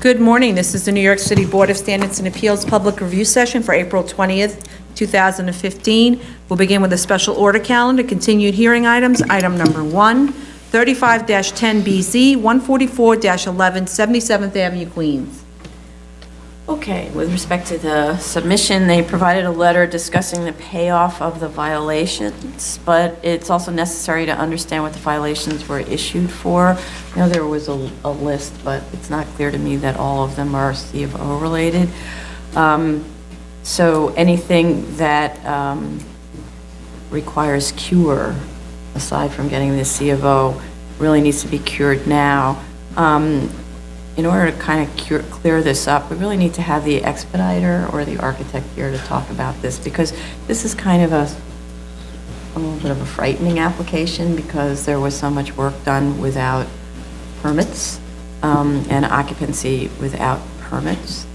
Good morning. This is the New York City Board of Standards and Appeals Public Review Session for April 20th, 2015. We'll begin with a special order calendar, continued hearing items. Item number 1, 35-10BZ, 144-11, 77th Avenue, Queens. Okay, with respect to the submission, they provided a letter discussing the payoff of the violations, but it's also necessary to understand what the violations were issued for. I know there was a list, but it's not clear to me that all of them are C of O related. So anything that requires cure, aside from getting the C of O, really needs to be cured now. In order to kind of clear this up, we really need to have the expediter or the architect here to talk about this, because this is kind of a little bit of a frightening application, because there was so much work done without permits and occupancy without permits.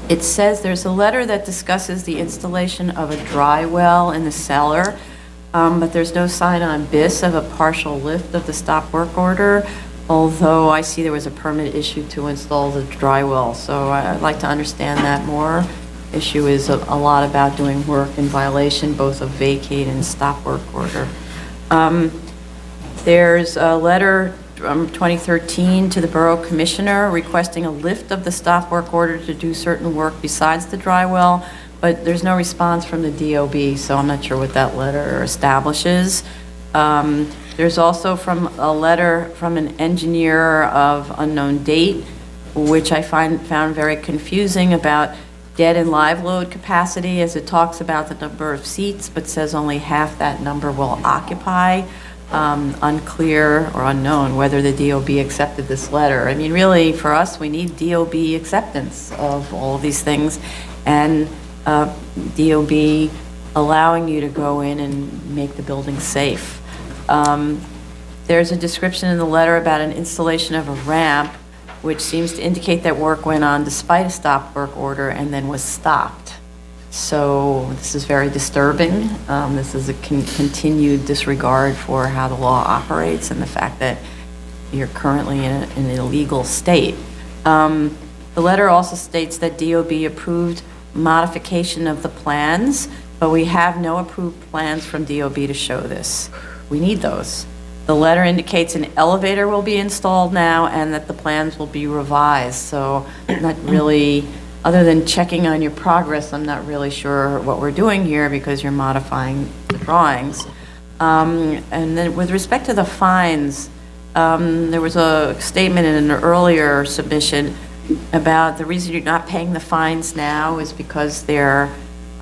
It says there's a letter that discusses the installation of a dry well in the cellar, but there's no sign on BIS of a partial lift of the stop work order, although I see there was a permit issued to install the dry well. So I'd like to understand that more. Issue is a lot about doing work in violation both of vacate and stop work order. There's a letter from 2013 to the Borough Commissioner requesting a lift of the stop work order to do certain work besides the dry well, but there's no response from the DOB, so I'm not sure what that letter establishes. There's also a letter from an engineer of unknown date, which I found very confusing, about dead and live load capacity, as it talks about the number of seats, but says only half that number will occupy. Unclear or unknown whether the DOB accepted this letter. I mean, really, for us, we need DOB acceptance of all of these things, and DOB allowing you to go in and make the building safe. There's a description in the letter about an installation of a ramp, which seems to indicate that work went on despite a stop work order and then was stopped. So this is very disturbing. This is a continued disregard for how the law operates and the fact that you're currently in an illegal state. The letter also states that DOB approved modification of the plans, but we have no approved plans from DOB to show this. We need those. The letter indicates an elevator will be installed now and that the plans will be revised. So I'm not really, other than checking on your progress, I'm not really sure what we're doing here, because you're modifying the drawings. And then with respect to the fines, there was a statement in an earlier submission about the reason you're not paying the fines now is because they're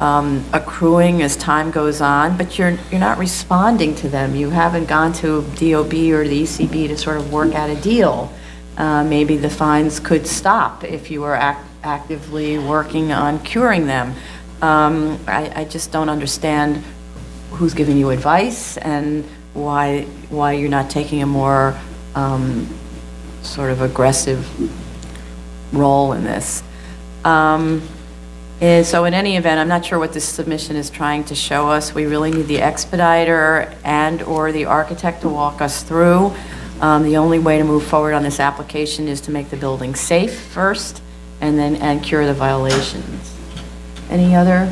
accruing as time goes on, but you're not responding to them. You haven't gone to DOB or the ECB to sort of work out a deal. Maybe the fines could stop if you were actively working on curing them. I just don't understand who's giving you advice and why you're not taking a more sort of aggressive role in this. And so in any event, I'm not sure what this submission is trying to show us. We really need the expediter and or the architect to walk us through. The only way to move forward on this application is to make the building safe first and cure the violations. Any other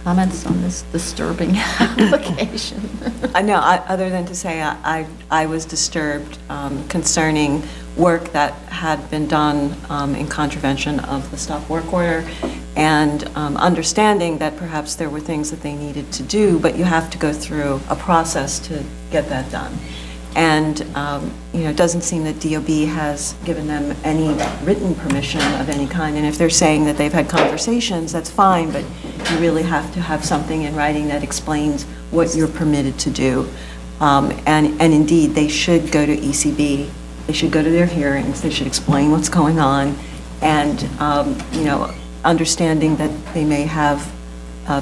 comments on this disturbing application? No, other than to say I was disturbed concerning work that had been done in contravention of the stop work order, and understanding that perhaps there were things that they needed to do, but you have to go through a process to get that done. And it doesn't seem that DOB has given them any written permission of any kind. And if they're saying that they've had conversations, that's fine, but you really have to have something in writing that explains what you're permitted to do. And indeed, they should go to ECB. They should go to their hearings. They should explain what's going on, and understanding that they may have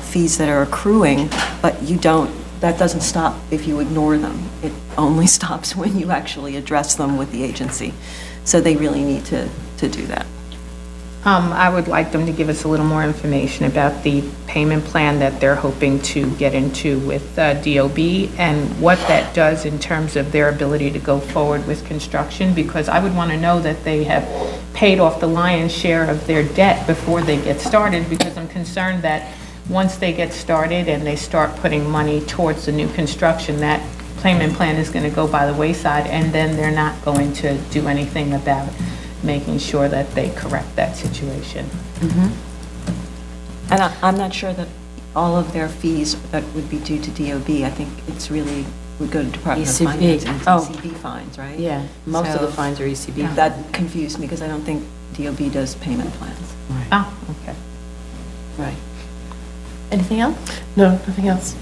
fees that are accruing, but you don't. That doesn't stop if you ignore them. It only stops when you actually address them with the agency. So they really need to do that. I would like them to give us a little more information about the payment plan that they're hoping to get into with DOB and what that does in terms of their ability to go forward with construction, because I would want to know that they have paid off the lion's share of their debt before they get started, because I'm concerned that once they get started and they start putting money towards the new construction, that payment plan is going to go by the wayside, and then they're not going to do anything about making sure that they correct that situation. And I'm not sure that all of their fees that would be due to DOB, I think it's really, would go to Department of ECB. Finance and Oh. ECB fines, right? Yeah, most of the So- fines are ECB. That confused me because I don't think DOB does payment plans. Oh, okay. Right. Anything else? No, nothing else.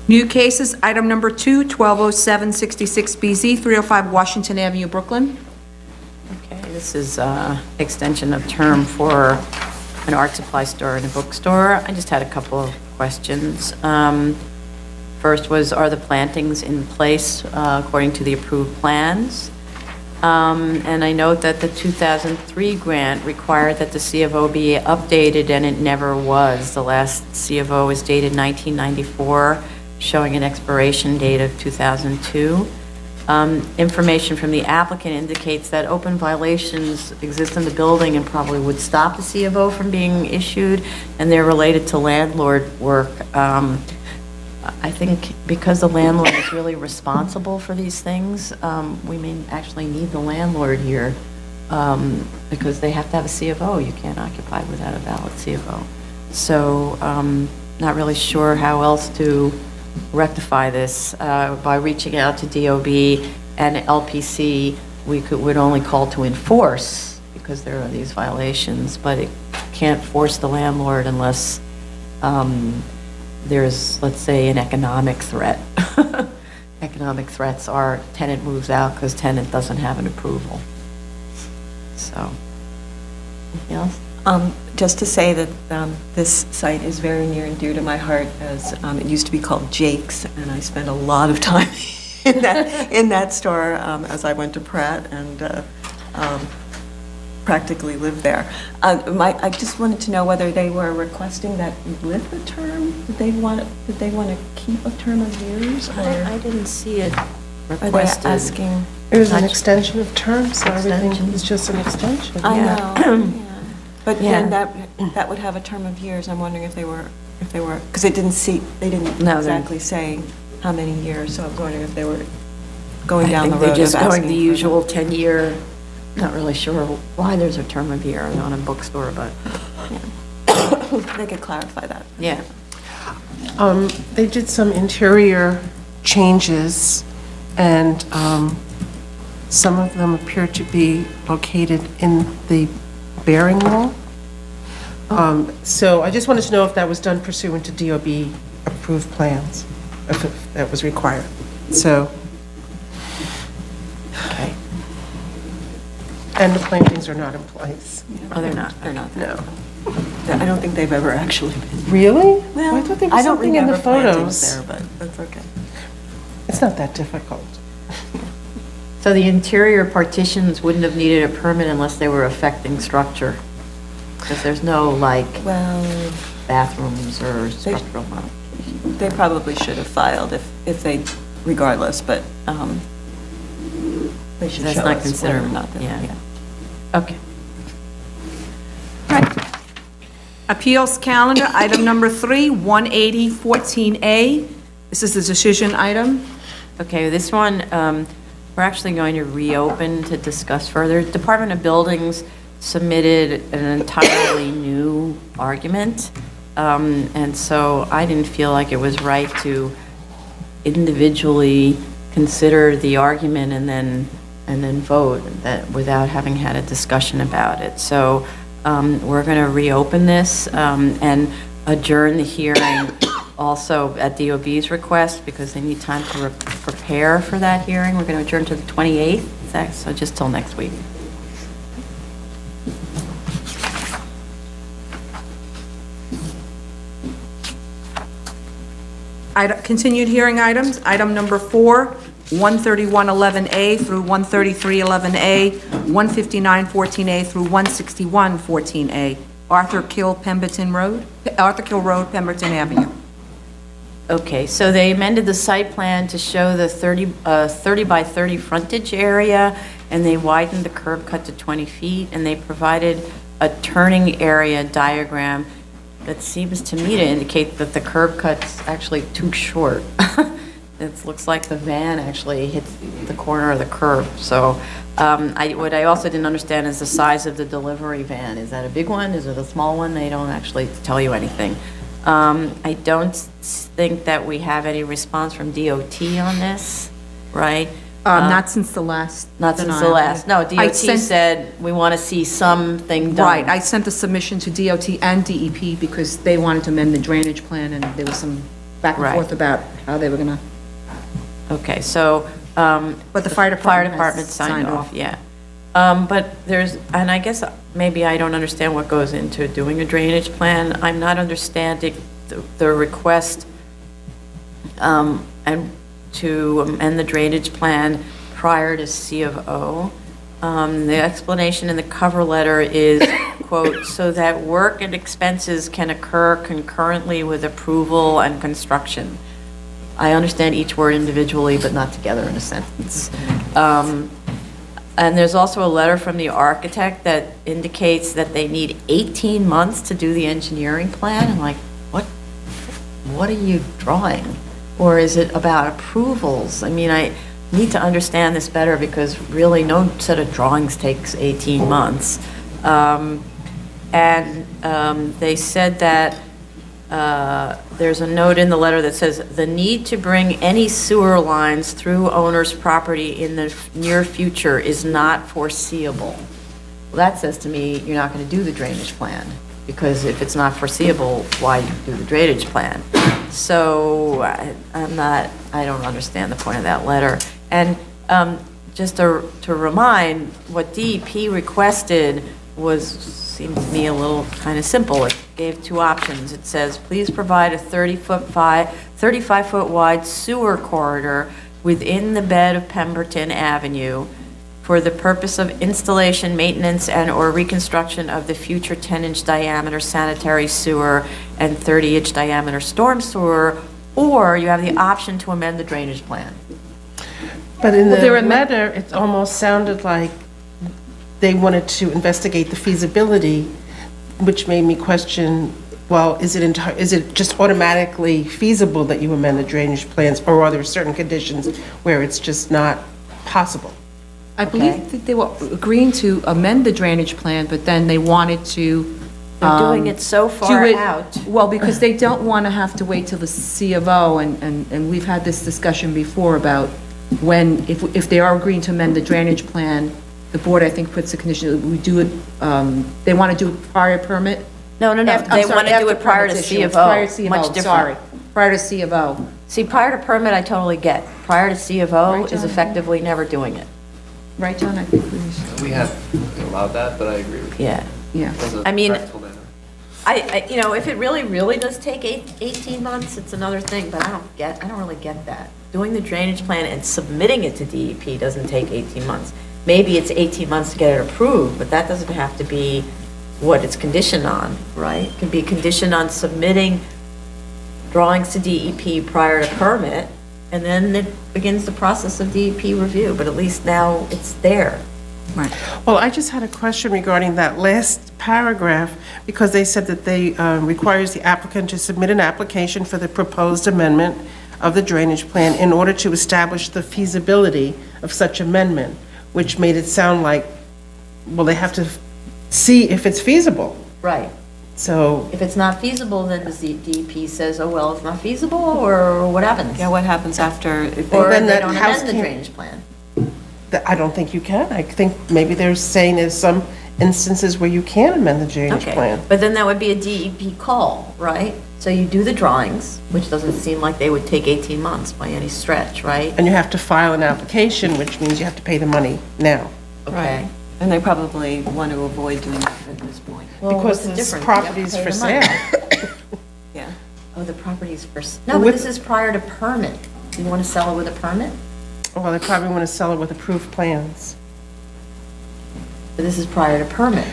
New cases, item number 2, 120766BZ, 305 Washington Avenue, Brooklyn. Okay, this is extension of term for an art supply store and a bookstore. I just had a couple of questions. First was, are the plantings in place according to the approved plans? And I note that the 2003 grant required that the C of O be updated, and it never was. The last C of O is dated 1994, showing an expiration date of 2002. Information from the applicant indicates that open violations exist in the building and probably would stop the C of O from being issued, and they're related to landlord work. I think because the landlord is really responsible for these things, we may actually need the landlord here, because they have to have a C of O. You can't occupy without a valid C of O. So, not really sure how else to rectify this. By reaching out to DOB and LPC, would only call to enforce, because there are these violations, but it can't force the landlord unless there's, let's say, an economic threat. Economic threats are tenant moves out because tenant doesn't have an approval. So, anything else? Just to say that this site is very near and dear to my heart, as it used to be called Jake's, and I spent a lot of time in that store as I went to Pratt and practically lived there. I just wanted to know whether they were requesting that you lift the term. Did they want to keep a term of years, or I didn't see it are they requested. asking? It was an extension of term, so everything Extension. is just an extension. I Yeah. know, yeah. But then Yeah. that would have a term of years. I'm wondering if they were, because they didn't No, exactly say how many years, so I was wondering if they were going down the road They're of just going asking the for usual 10-year, not really sure why there's a term of year on a bookstore, but, that. They could clarify that. yeah. They did some interior changes, and some of them appear to be located in the bearing wall. So I just wanted to know if that was done pursuant to DOB approved plans, if that was required. So, Okay. and the plantings are not in place. Oh, they're not. They're not. No. I don't think they've ever actually been. Really? Well, I thought there was I don't something in the remember plantings photos. there, but that's okay. It's not that difficult. So the interior partitions wouldn't have needed a permit unless they were affecting structure? Because there's no, like, Well, bathrooms or structural modifications. they probably should have filed if they, regardless, but they should That's show not us considered, whether or not. that- yeah. Okay. Appeals calendar, item number 3, 18014A. This is the decision item. Okay, this one, we're actually going to reopen to discuss further. Department of Buildings submitted an entirely new argument, and so I didn't feel like it was right to individually consider the argument and then vote that without having had a discussion about it. So we're going to reopen this and adjourn the hearing also at DOB's request, because they need time to prepare for that hearing. We're going to adjourn to the 28th, so just till next week. Continued hearing items, item number 4, 13111A through 13311A, 15914A through 16114A, Arthur Kill Road, Pemberton Avenue. Okay, so they amended the site plan to show the 30 by 30 frontage area, and they widened the curb cut to 20 feet, and they provided a turning area diagram that seems to me to indicate that the curb cut's actually too short. It looks like the van actually hits the corner of the curb. So what I also didn't understand is the size of the delivery van. Is that a big one? Is it a small one? They don't actually tell you anything. I don't think that we have any response from DOT on this, right? Not since the last. Not since the denial. last. No, DOT said we want to see something done. Right, I sent the submission to DOT and DEP because they wanted to amend the drainage plan, and there was some back and Right. forth about how they were gonna. Okay, so. But the fire department has signed signed off, off. yeah. But there's, and I guess maybe I don't understand what goes into doing a drainage plan. I'm not understanding the request and to amend the drainage plan prior to C of O. The explanation in the cover letter is, quote, "so that work and expenses can occur concurrently with approval and construction." I understand each word individually, but not together in a sentence. And there's also a letter from the architect that indicates that they need 18 months to do the engineering plan. I'm like, what are you drawing? Or is it about approvals? I mean, I need to understand this better because really no set of drawings takes 18 months. They said that there's a note in the letter that says, "the need to bring any sewer lines through owner's property in the near future is not foreseeable." Well, that says to me, you're not going to do the drainage plan, because if it's not foreseeable, why do the drainage plan? So I don't understand the point of that letter. And just to remind, what DEP requested seemed to me a little kind of simple. It gave two options. It says, please provide a 35-foot wide sewer corridor within the bed of Pemberton Avenue for the purpose of installation, maintenance, and/or reconstruction of the future 10-inch diameter sanitary sewer and 30-inch diameter storm sewer, or you have the option to amend the drainage plan. But in the letter, it almost sounded like they wanted to investigate the feasibility, which made me question, well, is it just automatically feasible that you amend the drainage plans, or are there certain conditions where it's just not possible? I believe that they were agreeing to amend the drainage plan, but then they wanted to. They're doing it so far out. Well, because they don't want to have to wait till the C of O, and we've had this discussion before about when, if they are agreeing to amend the drainage plan, the board, I think, puts a condition that we do it, they want to do it prior permit? No, they want to do it prior to C of O. Prior to C of O, Much different. sorry. Prior to C of O. See, prior to permit, I totally get. Prior to C of O Right, is John? effectively never doing it. Right, John? I think We have allowed that, but I agree with you. Yeah. yeah. As a I mean, practical matter. if it really does take 18 months, it's another thing, but I don't really get that. Doing the drainage plan and submitting it to DEP doesn't take 18 months. Maybe it's 18 months to get it approved, but that doesn't have to be what it's conditioned on, right? It can be conditioned on submitting drawings to DEP prior to permit, and then it begins the process of DEP review, but at least now it's there. Right. Well, I just had a question regarding that last paragraph, because they said that they requires the applicant to submit an application for the proposed amendment of the drainage plan in order to establish the feasibility of such amendment, which made it sound like, well, they have to see if it's feasible. Right. So, If it's not feasible, then the DEP says, oh, well, it's not feasible, or what happens? Yeah, what happens after? If Or then they that don't house amend the can't- drainage plan. I don't think you can. I think maybe they're saying there's some instances where you can amend the drainage Okay, plan. but then that would be a DEP call, right? So you do the drawings, which doesn't seem like they would take 18 months by any stretch, right? And you have to file an application, which means you have to pay the money now. Okay. And they probably want to avoid doing that at this point. Well, Because what's the this difference? property's You have for to pay the sale. money. Yeah. Oh, the property's for, no, but With- this is prior to permit. You want to sell it with a permit? Well, they probably want to sell it with approved plans. But this is prior to permit,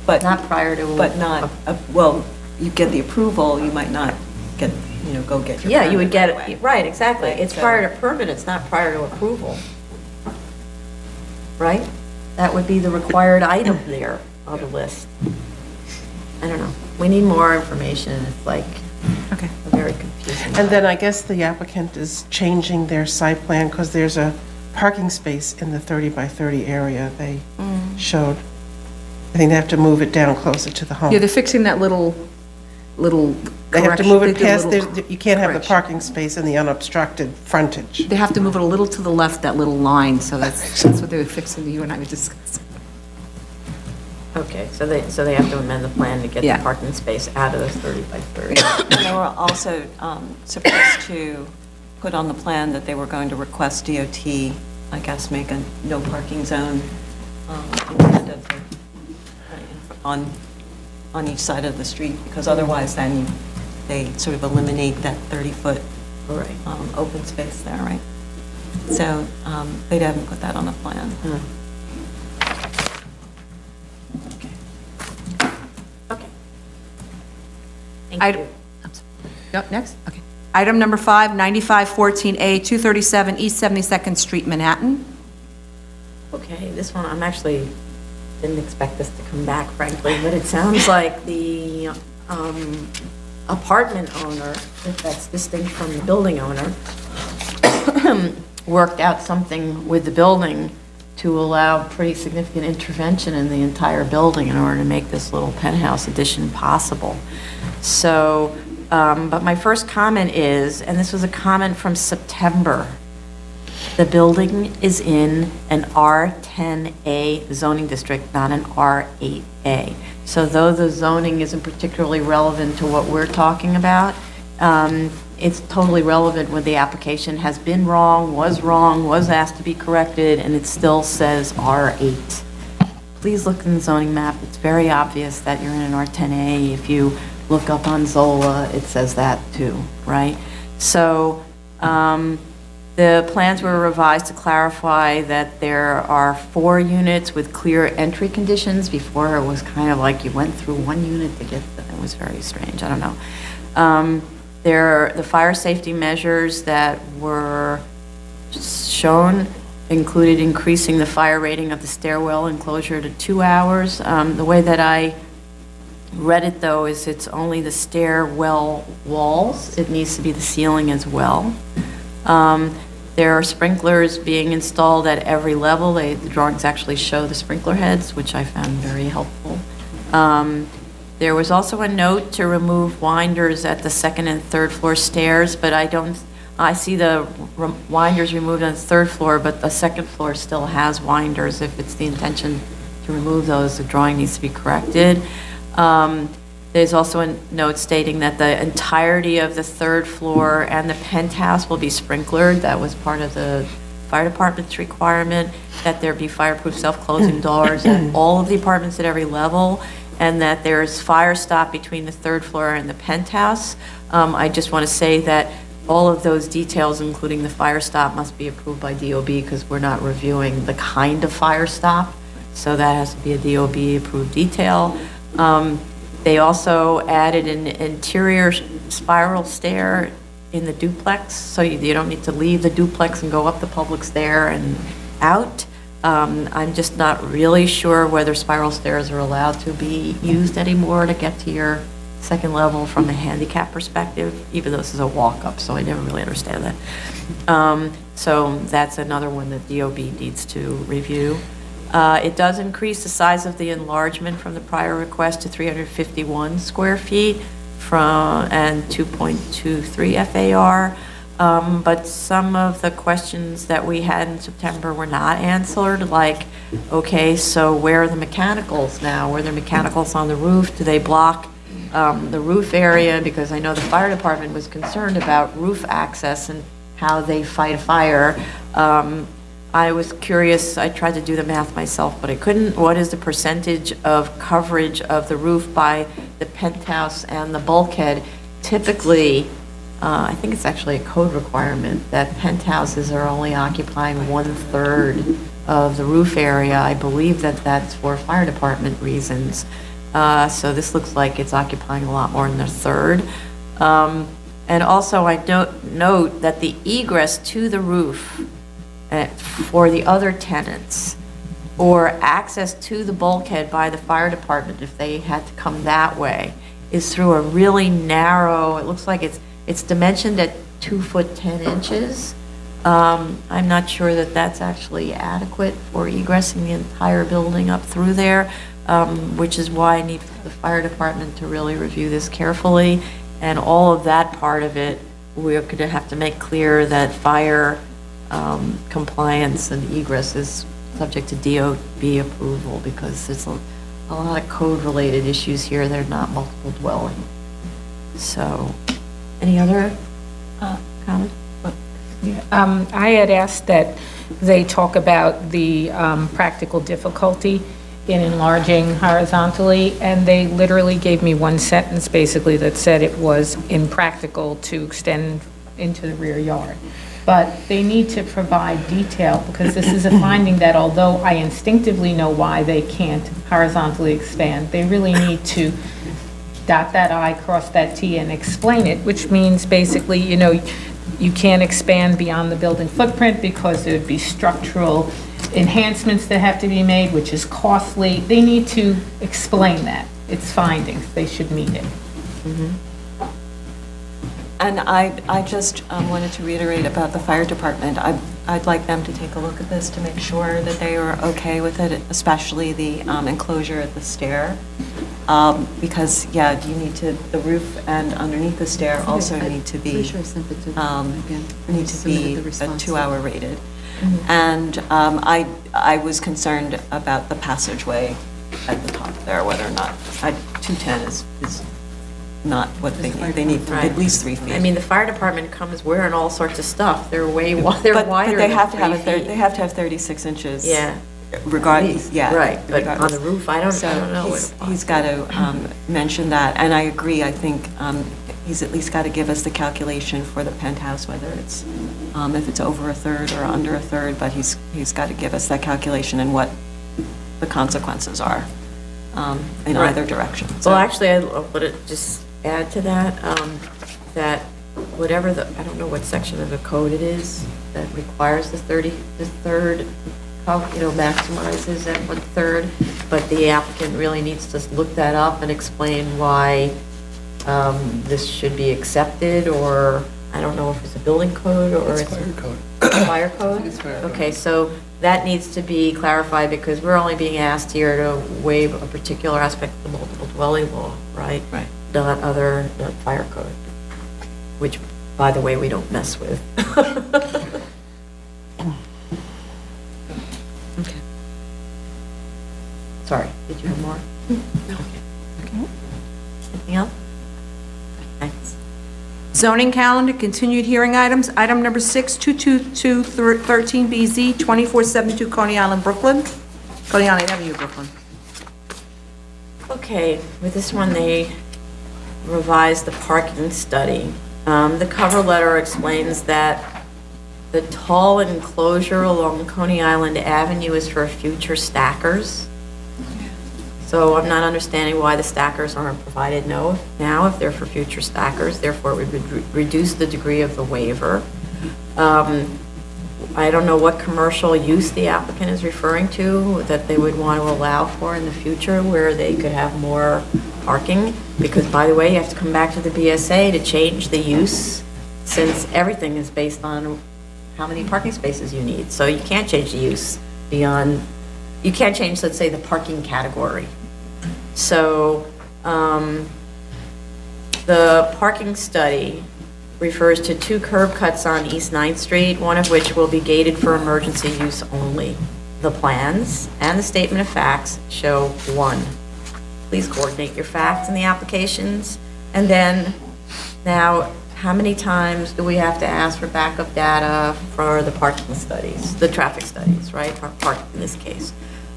But, not prior to. but not, well, you get the approval, you might not get, go get your. Yeah, you would permit get right away. it, right, exactly. Right, It's so- prior to permit, it's not prior to approval. Right? That would be the required item there on the list. I don't know. We need more information. It's like Okay. very confusing. And then I guess the applicant is changing their site plan because there's a parking space in the 30 by 30 area they showed. I think they have to move it down closer to the home. Yeah, they're fixing that little They have to correction. move They it did a past, little you can't have the correction. parking space in the unobstructed frontage. They have to move it a little to the left, that little line, so that's what they were fixing, you and I were discussing. Okay, so they have to amend the plan to get the Yeah. parking space out of the 30 by 30. And they were also supposed to put on the plan that they were going to request DOT, I guess, make a no parking zone instead of on each side of the street, because otherwise then they sort of eliminate that 30-foot Right. open space there, right? So they haven't put that on the plan. Okay. I- Thank you. Yep, next, okay. Item number 5, 9514A, 237 East 72nd Street, Manhattan. Okay, this one, I'm actually, didn't expect this to come back, frankly, but it sounds like the apartment owner, if that's distinct from the building owner, worked out something with the building to allow pretty significant intervention in the entire building in order to make this little penthouse addition possible. So, but my first comment is, and this was a comment from September, the building is in an R10A zoning district, not an R8A. So though the zoning isn't particularly relevant to what we're talking about, it's totally relevant when the application has been wrong, was asked to be corrected, and it still says R8. Please look in the zoning map. It's very obvious that you're in an R10A. If you look up on Zola, it says that too, right? So, the plans were revised to clarify that there are 4 units with clear entry conditions. Before, it was kind of like you went through one unit to get, it was very strange, I don't know. The fire safety measures that were shown included increasing the fire rating of the stairwell enclosure to 2 hours. The way that I read it, though, is it's only the stairwell walls. It needs to be the ceiling as well. There are sprinklers being installed at every level. The drawings actually show the sprinkler heads, which I found very helpful. There was also a note to remove winders at the 2nd and 3rd floor stairs, but I see the winders removed on the 3rd floor, but the 2nd floor still has winders. If it's the intention to remove those, the drawing needs to be corrected. There's also a note stating that the entirety of the 3rd floor and the penthouse will be sprinklered. That was part of the fire department's requirement, that there be fireproof self-closing doors at all of the apartments at every level, and that there's fire stop between the 3rd floor and the penthouse. I just want to say that all of those details, including the fire stop, must be approved by DOB because we're not reviewing the kind of fire stop. So that has to be a DOB-approved detail. They also added an interior spiral stair in the duplex, so you don't need to leave the duplex and go up the public stair and out. I'm just not really sure whether spiral stairs are allowed to be used anymore to get to your 2nd level from a handicap perspective, even though this is a walk-up, so I never really understand that. So that's another one that DOB needs to review. It does increase the size of the enlargement from the prior request to 351 square feet and 2.23 FAR. But some of the questions that we had in September were not answered, like, okay, so where are the mechanicals now? Were there mechanicals on the roof? Do they block the roof area? Because I know the fire department was concerned about roof access and how they fight a fire. I was curious, I tried to do the math myself, but I couldn't. What is the percentage of coverage of the roof by the penthouse and the bulkhead? Typically, I think it's actually a code requirement, that penthouses are only occupying 1/3 of the roof area. I believe that that's for fire department reasons. So this looks like it's occupying a lot more than a third. And also, I note that the egress to the roof for the other tenants, or access to the bulkhead by the fire department if they had to come that way, is through a really narrow, it looks like it's dimensioned at 2 foot 10 inches. I'm not sure that that's actually adequate for egressing the entire building up through there, which is why I need the fire department to really review this carefully. And all of that part of it, we're going to have to make clear that fire compliance and egress is subject to DOB approval, because there's a lot of code-related issues here. They're not multiple dwelling. So, any other comment? I had asked that they talk about the practical difficulty in enlarging horizontally, and they literally gave me one sentence basically that said it was impractical to extend into the rear yard. But they need to provide detail, because this is a finding that although I instinctively know why they can't horizontally expand, they really need to dot that I, cross that T, and explain it, which means basically, you can't expand beyond the building footprint because there would be structural enhancements that have to be made, which is costly. They need to explain that. It's findings. They should meet it. And I just wanted to reiterate about the fire department. I'd like them to take a look at this to make sure that they are okay with it, especially the enclosure at the stair. Because, yeah, you need to, the roof and underneath the stair also need to be, Pretty sure I sent it to them again. need to be Submitted the a response. 2-hour rated. And I was concerned about the passageway at the top there, whether or not, 210 is not what they need. They need at least 3 feet. I mean, the fire department comes wearing all sorts of stuff. They're they're But wider they than have to have 3 feet. they have to have 36 inches. Yeah. Regardless, yeah. Right, but on regardless. the roof, I don't know. So he's got to mention that, and I agree, I think he's at least got to give us the calculation for the penthouse, whether it's, if it's over a third or under a third, but he's got to give us that calculation and what the consequences are in Right. either direction. So- Well, actually, I would just add to that, that whatever I don't know what section of the code it is that requires the third, maximizes at 1/3, but the applicant really needs to look that up and explain why this should be accepted, or I don't know if it's a building code or it's fire code. Fire code? It's fire code. Okay, so that needs to be clarified, because we're only being asked here to waive a particular aspect of the multiple dwelling law, right? Right. Not fire code, which, by the way, we don't mess with. Okay. Sorry, did you have more? No. Okay. Anything else? Thanks. Zoning calendar, continued hearing items. Item number 6, 22213BZ, 2472 Coney Island, Brooklyn. Coney Island Avenue, Brooklyn. Okay, with this one, they revised the parking study. The cover letter explains that the tall enclosure along Coney Island Avenue is for future stackers. So I'm not understanding why the stackers aren't provided now if they're for future stackers. Therefore, it would reduce the degree of the waiver. I don't know what commercial use the applicant is referring to that they would want to allow for in the future, where they could have more parking. Because, by the way, you have to come back to the BSA to change the use, since everything is based on how many parking spaces you need. So you can't change the use beyond, you can't change, let's say, the parking category. So the parking study refers to 2 curb cuts on East 9th Street, one of which will be gated for emergency use only. The plans and the statement of facts show 1. Please coordinate your facts in the applications. And then, now, how many times do we have to ask for backup data for the parking studies, the traffic studies, right? Or parking in this case.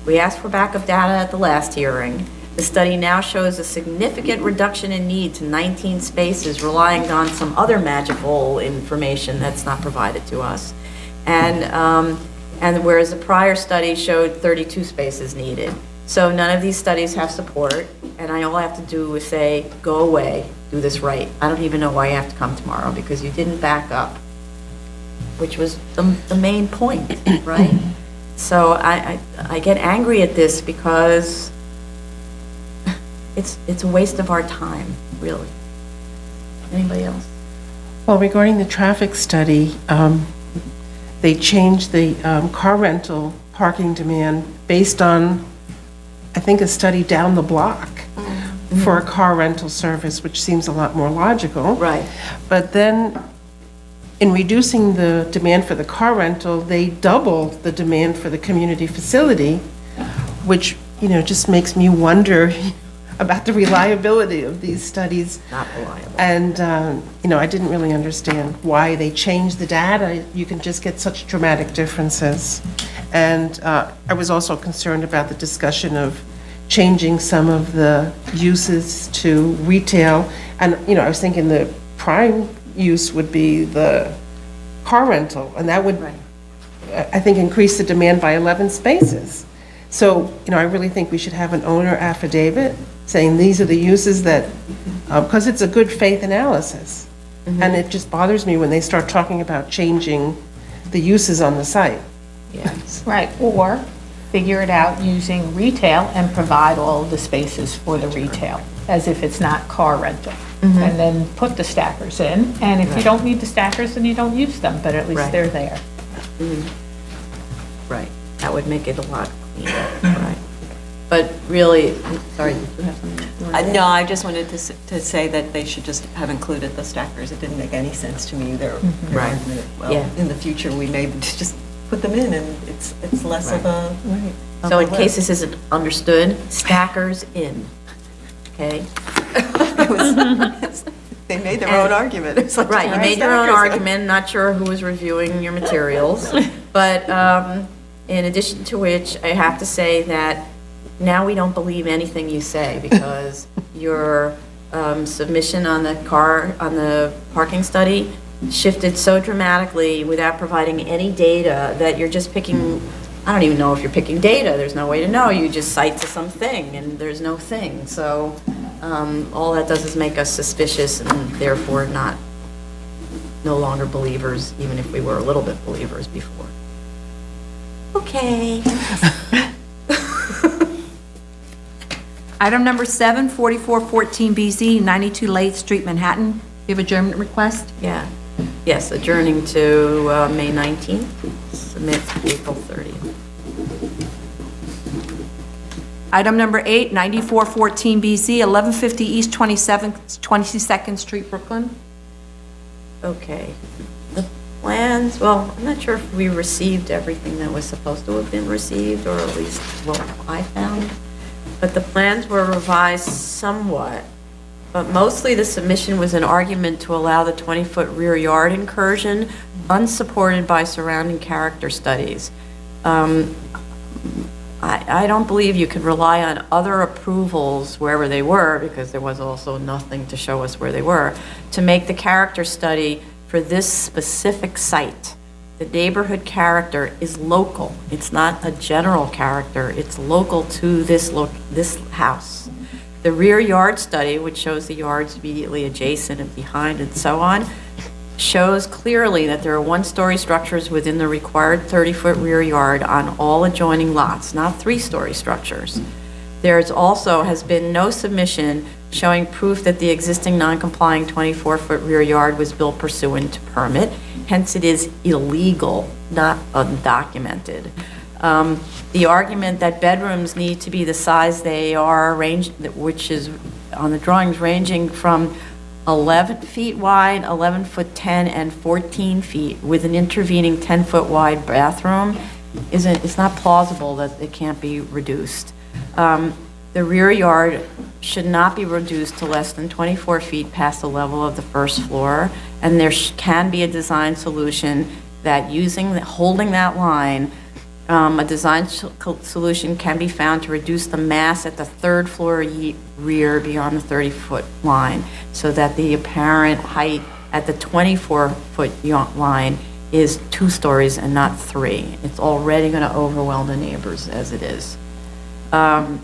We asked for backup data at the last hearing. The study now shows a significant reduction in need to 19 spaces, relying on some other magical information that's not provided to us. And whereas the prior study showed 32 spaces needed. So none of these studies have support, and all I have to do is say, go away, do this right. I don't even know why you have to come tomorrow, because you didn't back up, which was the main point, right? So I get angry at this because it's a waste of our time, really. Anybody else? Well, regarding the traffic study, they changed the car rental parking demand based on, I think, a study down the block for a car rental service, which seems a lot more logical. Right. But then, in reducing the demand for the car rental, they double the demand for the community facility, which, just makes me wonder about the reliability of these studies. Not reliable. And, I didn't really understand why they changed the data. You can just get such dramatic differences. And I was also concerned about the discussion of changing some of the uses to retail. And, I was thinking the prime use would be the car rental, and that would, I think, increase the demand by 11 spaces. So, I really think we should have an owner affidavit saying these are the uses that, because it's a good faith analysis. And it just bothers me when they start talking about changing the uses on the site. Yes. Right, or figure it out using retail and provide all of the spaces for the retail, as if it's not car rental. And then put the stackers in, and if you don't need the stackers, then you don't use them, but at least Right. they're there. Right. That would make it a lot cleaner, right? But really, sorry, did you have something? No, I just wanted to say that they should just have included the stackers. It didn't make any sense to me. Their Right. argument, well, Yeah. in the future, we may just put them in, and it's less of a... So in case this isn't understood, stackers in, okay? They made their own argument. It's like, Right, you made your own stackers. argument, not sure who was reviewing your materials. But in addition to which, I have to say that now we don't believe anything you say, because your submission on the parking study shifted so dramatically without providing any data that you're just picking, I don't even know if you're picking data, there's no way to know, you just cite to something, and there's no thing. So all that does is make us suspicious, and therefore no longer believers, even if we were a little bit believers before. Okay. Item number 7, 4414BZ, 92 Lathe Street, Manhattan. You have adjournment request? Yeah. Yes, adjourning to May 19th, submit April 30th. Item number 8, 9414BZ, 1150 East 22nd Street, Brooklyn. Okay. The plans, well, I'm not sure if we received everything that was supposed to have been received, or at least what I found. But the plans were revised somewhat. But mostly the submission was an argument to allow the 20-foot rear yard incursion, unsupported by surrounding character studies. I don't believe you could rely on other approvals wherever they were, because there was also nothing to show us where they were, to make the character study for this specific site. The neighborhood character is local. It's not a general character. It's local to this house. The rear yard study, which shows the yards immediately adjacent and behind and so on, shows clearly that there are one-story structures within the required 30-foot rear yard on all adjoining lots, not three-story structures. There's also has been no submission showing proof that the existing non-complying 24-foot rear yard was built pursuant to permit. Hence, it is illegal, not undocumented. The argument that bedrooms need to be the size they are, which is on the drawings ranging from 11 feet wide, 11 foot 10, and 14 feet with an intervening 10-foot wide bathroom, it's not plausible that it can't be reduced. The rear yard should not be reduced to less than 24 feet past the level of the first floor, and there can be a design solution that holding that line a design solution can be found to reduce the mass at the third floor rear beyond the 30-foot line, so that the apparent height at the 24-foot line is 2 stories and not 3. It's already going to overwhelm the neighbors as it is. The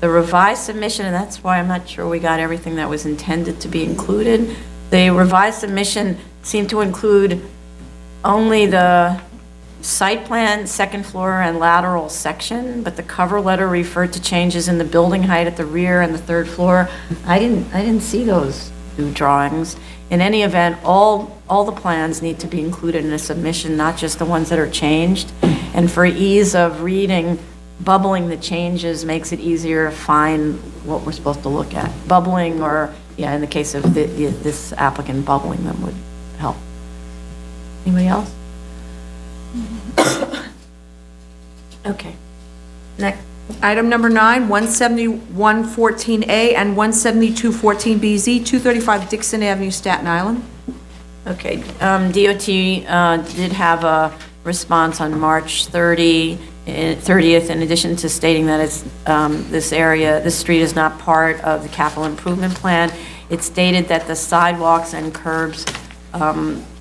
revised submission, and that's why I'm not sure we got everything that was intended to be included. The revised submission seemed to include only the site plan, second floor, and lateral section, but the cover letter referred to changes in the building height at the rear and the third floor. I didn't see those new drawings. In any event, all the plans need to be included in a submission, not just the ones that are changed. And for ease of reading, bubbling the changes makes it easier to find what we're supposed to look at. Bubbling, or, yeah, in the case of this applicant, bubbling them would help. Anybody else? Okay. Next. Item number 9, 17114A and 17214BZ, 235 Dixon Avenue, Staten Island. Okay, DOT did have a response on March 30th, in addition to stating that it's, this street is not part of the capital improvement plan. It stated that the sidewalks and curbs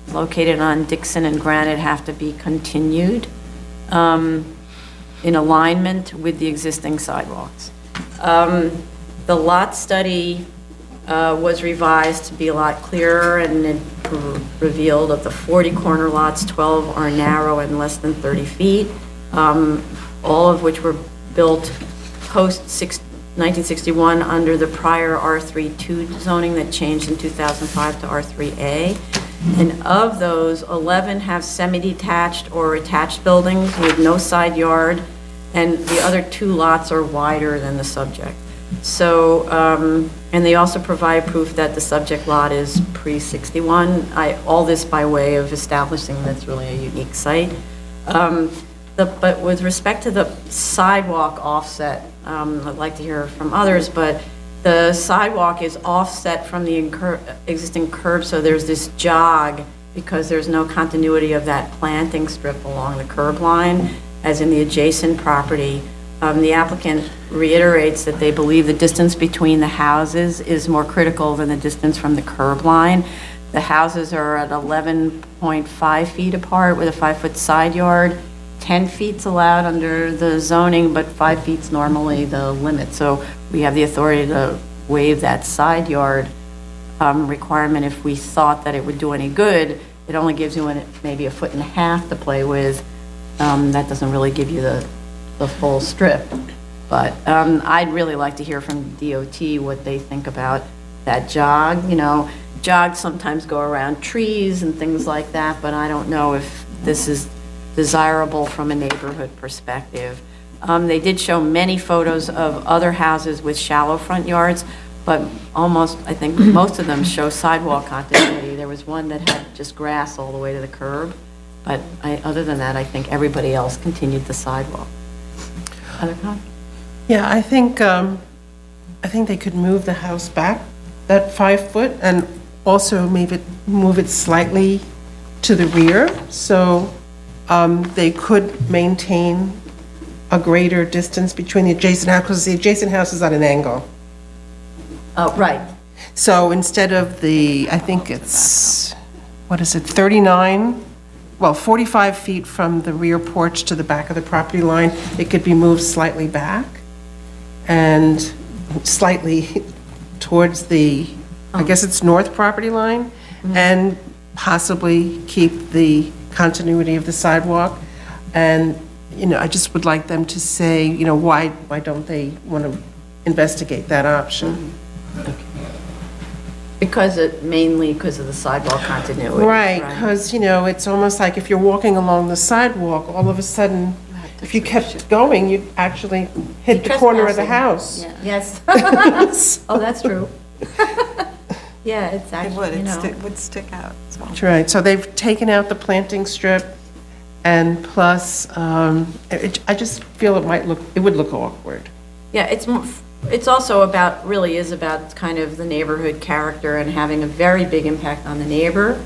located on Dixon and Granite have to be continued in alignment with the existing sidewalks. The lot study was revised to be a lot clearer, and it revealed of the 40 corner lots, 12 are narrow and less than 30 feet, all of which were built post-1961 under the prior R32 zoning that changed in 2005 to R3A. And of those, 11 have semi-detached or attached buildings with no side yard, and the other 2 lots are wider than the subject. So, and they also provide proof that the subject lot is pre-61. All this by way of establishing that's really a unique site. But with respect to the sidewalk offset, I'd like to hear from others, but the sidewalk is offset from the existing curb, so there's this jog because there's no continuity of that planting strip along the curb line, as in the adjacent property. The applicant reiterates that they believe the distance between the houses is more critical than the distance from the curb line. The houses are at 11.5 feet apart with a 5-foot side yard. 10 feet's allowed under the zoning, but 5 feet's normally the limit. So we have the authority to waive that side yard requirement if we thought that it would do any good. It only gives you maybe 1.5 feet to play with. That doesn't really give you the full strip. But I'd really like to hear from DOT what they think about that jog. You know, jogs sometimes go around trees and things like that, but I don't know if this is desirable from a neighborhood perspective. They did show many photos of other houses with shallow front yards, but I think most of them show sidewalk continuity. There was one that had just grass all the way to the curb, but other than that, I think everybody else continued the sidewalk. Other comments? Yeah, I think they could move the house back that 5 foot and also move it slightly to the rear, so they could maintain a greater distance between the adjacent house, because the adjacent house is at an angle. Oh, right. So instead of I think it's, 45 feet from the rear porch to the back of the property line, it could be moved slightly back and slightly towards I guess it's north property line, and possibly keep the continuity of the sidewalk. And, I just would like them to say, why don't they want to investigate that option? Mainly because of the sidewalk continuity. Right, because, it's almost like if you're walking along the sidewalk, all of a sudden, if you kept going, you'd actually hit the corner of the house. Yeah. Yes. Oh, that's true. Yeah, it's actually, It would stick out. So. That's right, so they've taken out the planting strip, and plus, I just feel it would look awkward. Yeah, it's also about kind of the neighborhood character and having a very big impact on the neighbor.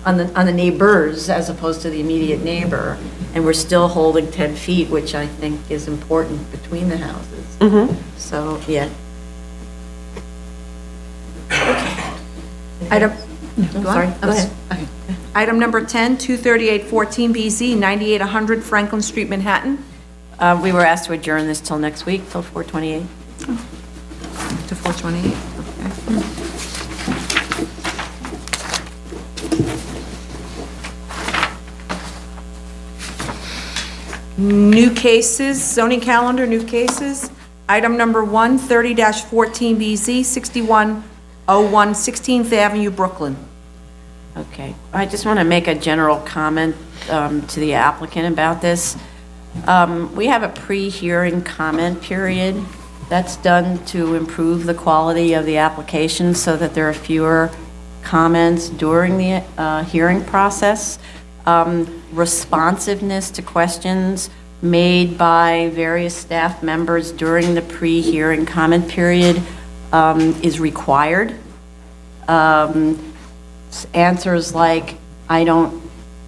on the neighbors as opposed to the immediate neighbor, and we're still holding 10 feet, which I think is important between the houses. So, yeah. Item, I'm sorry, go ahead. Okay. Item number 10, 23814BZ, 9800 Franklin Street, Manhattan. We were asked to adjourn this till next week, till 4/28. To 428, okay. New cases, zoning calendar, new cases. Item number 1, 30-14BZ, 6101 16th Avenue, Brooklyn. Okay, I just want to make a general comment to the applicant about this. We have a pre-hearing comment period that's done to improve the quality of the application so that there are fewer comments during the hearing process. Responsiveness to questions made by various staff members during the pre-hearing comment period is required. Answers like, I don't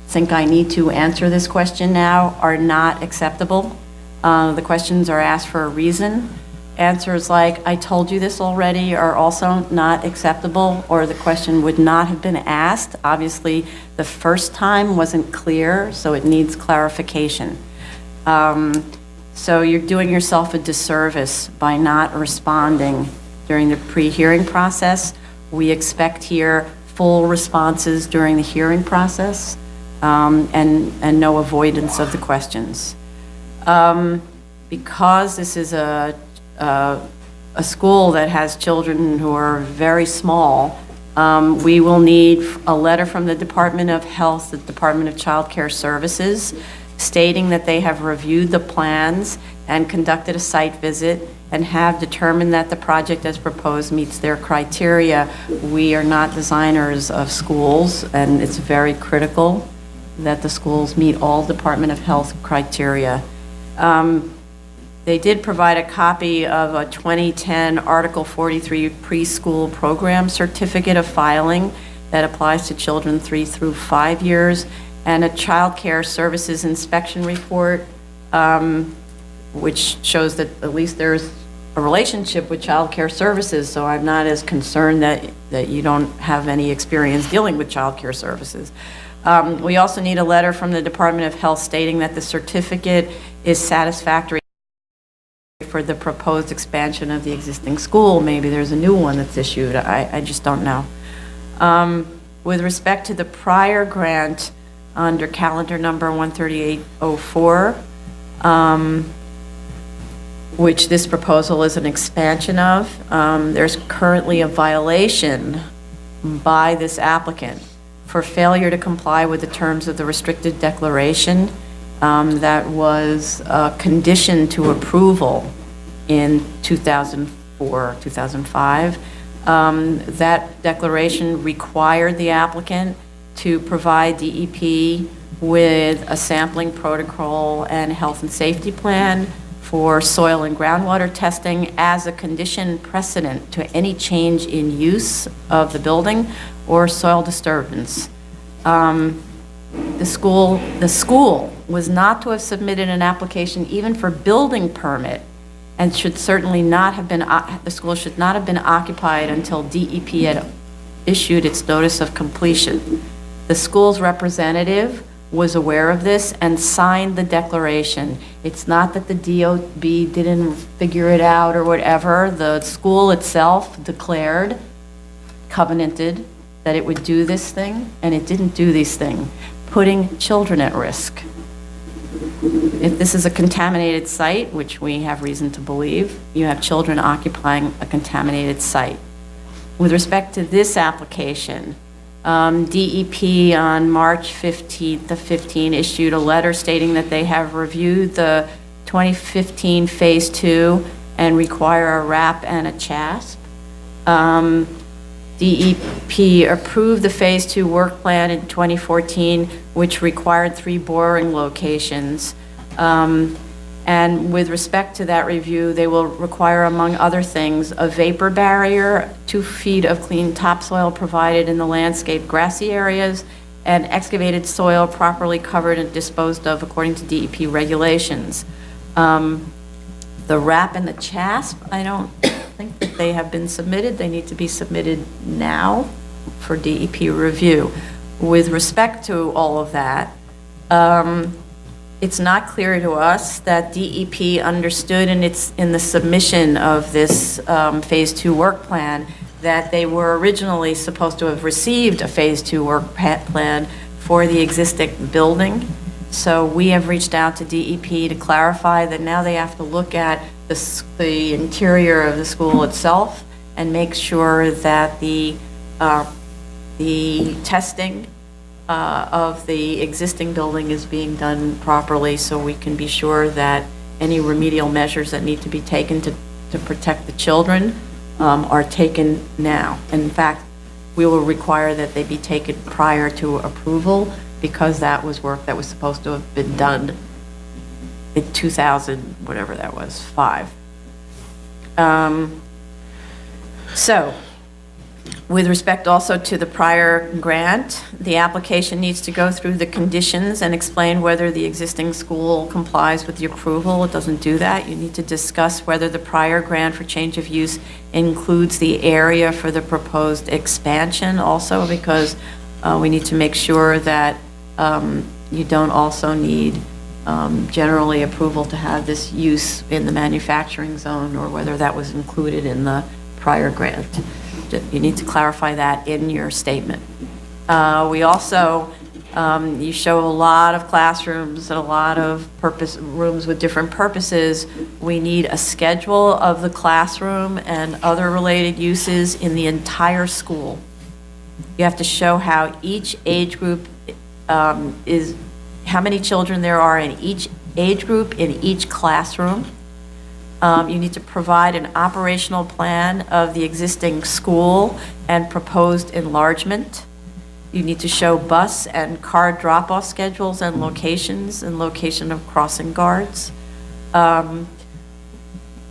think I need to answer this question now, are not acceptable. The questions are asked for a reason. Answers like, I told you this already, are also not acceptable, or the question would not have been asked. Obviously, the first time wasn't clear, so it needs clarification. So you're doing yourself a disservice by not responding during the pre-hearing process. We expect here full responses during the hearing process, and no avoidance of the questions. Because this is a school that has children who are very small, we will need a letter from the Department of Health, the Department of Child Care Services, stating that they have reviewed the plans and conducted a site visit and have determined that the project as proposed meets their criteria. We are not designers of schools, and it's very critical that the schools meet all Department of Health criteria. They did provide a copy of a 2010 Article 43 preschool program certificate of filing that applies to children 3 through 5 years, and a child care services inspection report, which shows that at least there's a relationship with child care services, so I'm not as concerned that you don't have any experience dealing with child care services. We also need a letter from the Department of Health stating that the certificate is satisfactory for the proposed expansion of the existing school. Maybe there's a new one that's issued. I just don't know. With respect to the prior grant under calendar number 13804, which this proposal is an expansion of, there's currently a violation by this applicant for failure to comply with the terms of the restricted declaration that was a condition to approval in 2004, 2005. That declaration required the applicant to provide DEP with a sampling protocol and health and safety plan for soil and groundwater testing as a condition precedent to any change in use of the building or soil disturbance. The school was not to have submitted an application even for building permit, and should certainly not have been, the school should not have been occupied until DEP had issued its notice of completion. The school's representative was aware of this and signed the declaration. It's not that the DOB didn't figure it out or whatever. The school itself declared, covenanted, that it would do this thing, and it didn't do this thing, putting children at risk. If this is a contaminated site, which we have reason to believe, you have children occupying a contaminated site. With respect to this application, DEP on March 15th of 15 issued a letter stating that they have reviewed the 2015 Phase 2 and require a RAP and a CHASP. DEP approved the Phase 2 work plan in 2014, which required 3 boring locations. And with respect to that review, they will require, among other things, a vapor barrier, 2 feet of clean topsoil provided in the landscape grassy areas, and excavated soil properly covered and disposed of according to DEP regulations. The wrap and the chasp, I don't think that they have been submitted. They need to be submitted now for DEP review. With respect to all of that, it's not clear to us that DEP understood in the submission of this Phase 2 work plan that they were originally supposed to have received a Phase 2 work plan for the existing building. So we have reached out to DEP to clarify that now they have to look at the interior of the school itself and make sure that the testing of the existing building is being done properly, so we can be sure that any remedial measures that need to be taken to protect the children are taken now. In fact, we will require that they be taken prior to approval, because that was work that was supposed to have been done in 2000, whatever that was, 5. So, with respect also to the prior grant, the application needs to go through the conditions and explain whether the existing school complies with the approval. It doesn't do that. You need to discuss whether the prior grant for change of use includes the area for the proposed expansion also, because we need to make sure that you don't also need generally approval to have this use in the manufacturing zone, or whether that was included in the prior grant. You need to clarify that in your statement. We also, you show a lot of classrooms and a lot of rooms with different purposes. We need a schedule of the classroom and other related uses in the entire school. You have to show how each age group how many children there are in each age group in each classroom. You need to provide an operational plan of the existing school and proposed enlargement. You need to show bus and car drop-off schedules and locations and location of crossing guards. The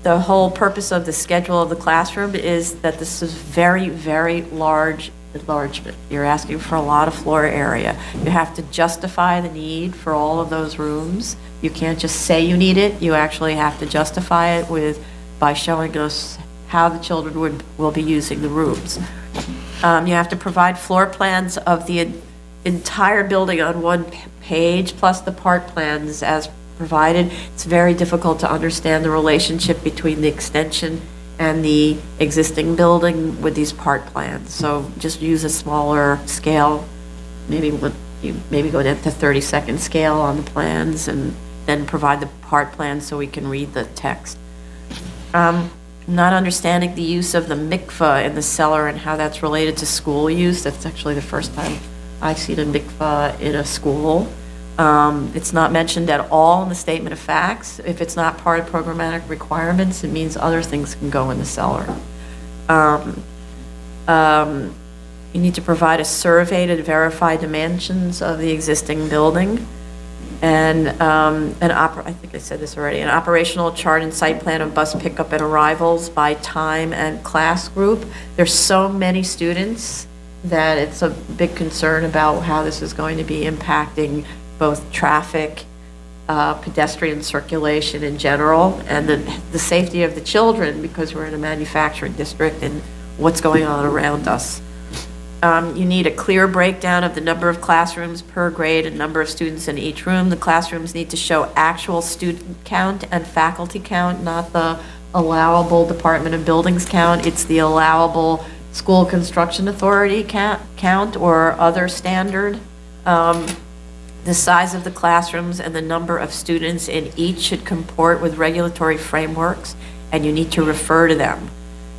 whole purpose of the schedule of the classroom is that this is very, very large enlargement. You're asking for a lot of floor area. You have to justify the need for all of those rooms. You can't just say you need it. You actually have to justify it by showing us how the children will be using the rooms. You have to provide floor plans of the entire building on one page, plus the part plans as provided. It's very difficult to understand the relationship between the extension and the existing building with these part plans. So just use a smaller scale, maybe go down to 32nd scale on the plans, and then provide the part plans so we can read the text. Not understanding the use of the mikveh in the cellar and how that's related to school use. That's actually the first time I've seen a mikveh in a school. It's not mentioned at all in the statement of facts. If it's not part of programmatic requirements, it means other things can go in the cellar. You need to provide a survey to verify dimensions of the existing building. And I think I said this already, an operational chart and site plan of bus pickup and arrivals by time and class group. There's so many students that it's a big concern about how this is going to be impacting both traffic, pedestrian circulation in general, and the safety of the children, because we're in a manufacturing district and what's going on around us. You need a clear breakdown of the number of classrooms per grade and number of students in each room. The classrooms need to show actual student count and faculty count, not the allowable Department of Buildings count. It's the allowable School Construction Authority count or other standard. The size of the classrooms and the number of students in each should comport with regulatory frameworks, and you need to refer to them.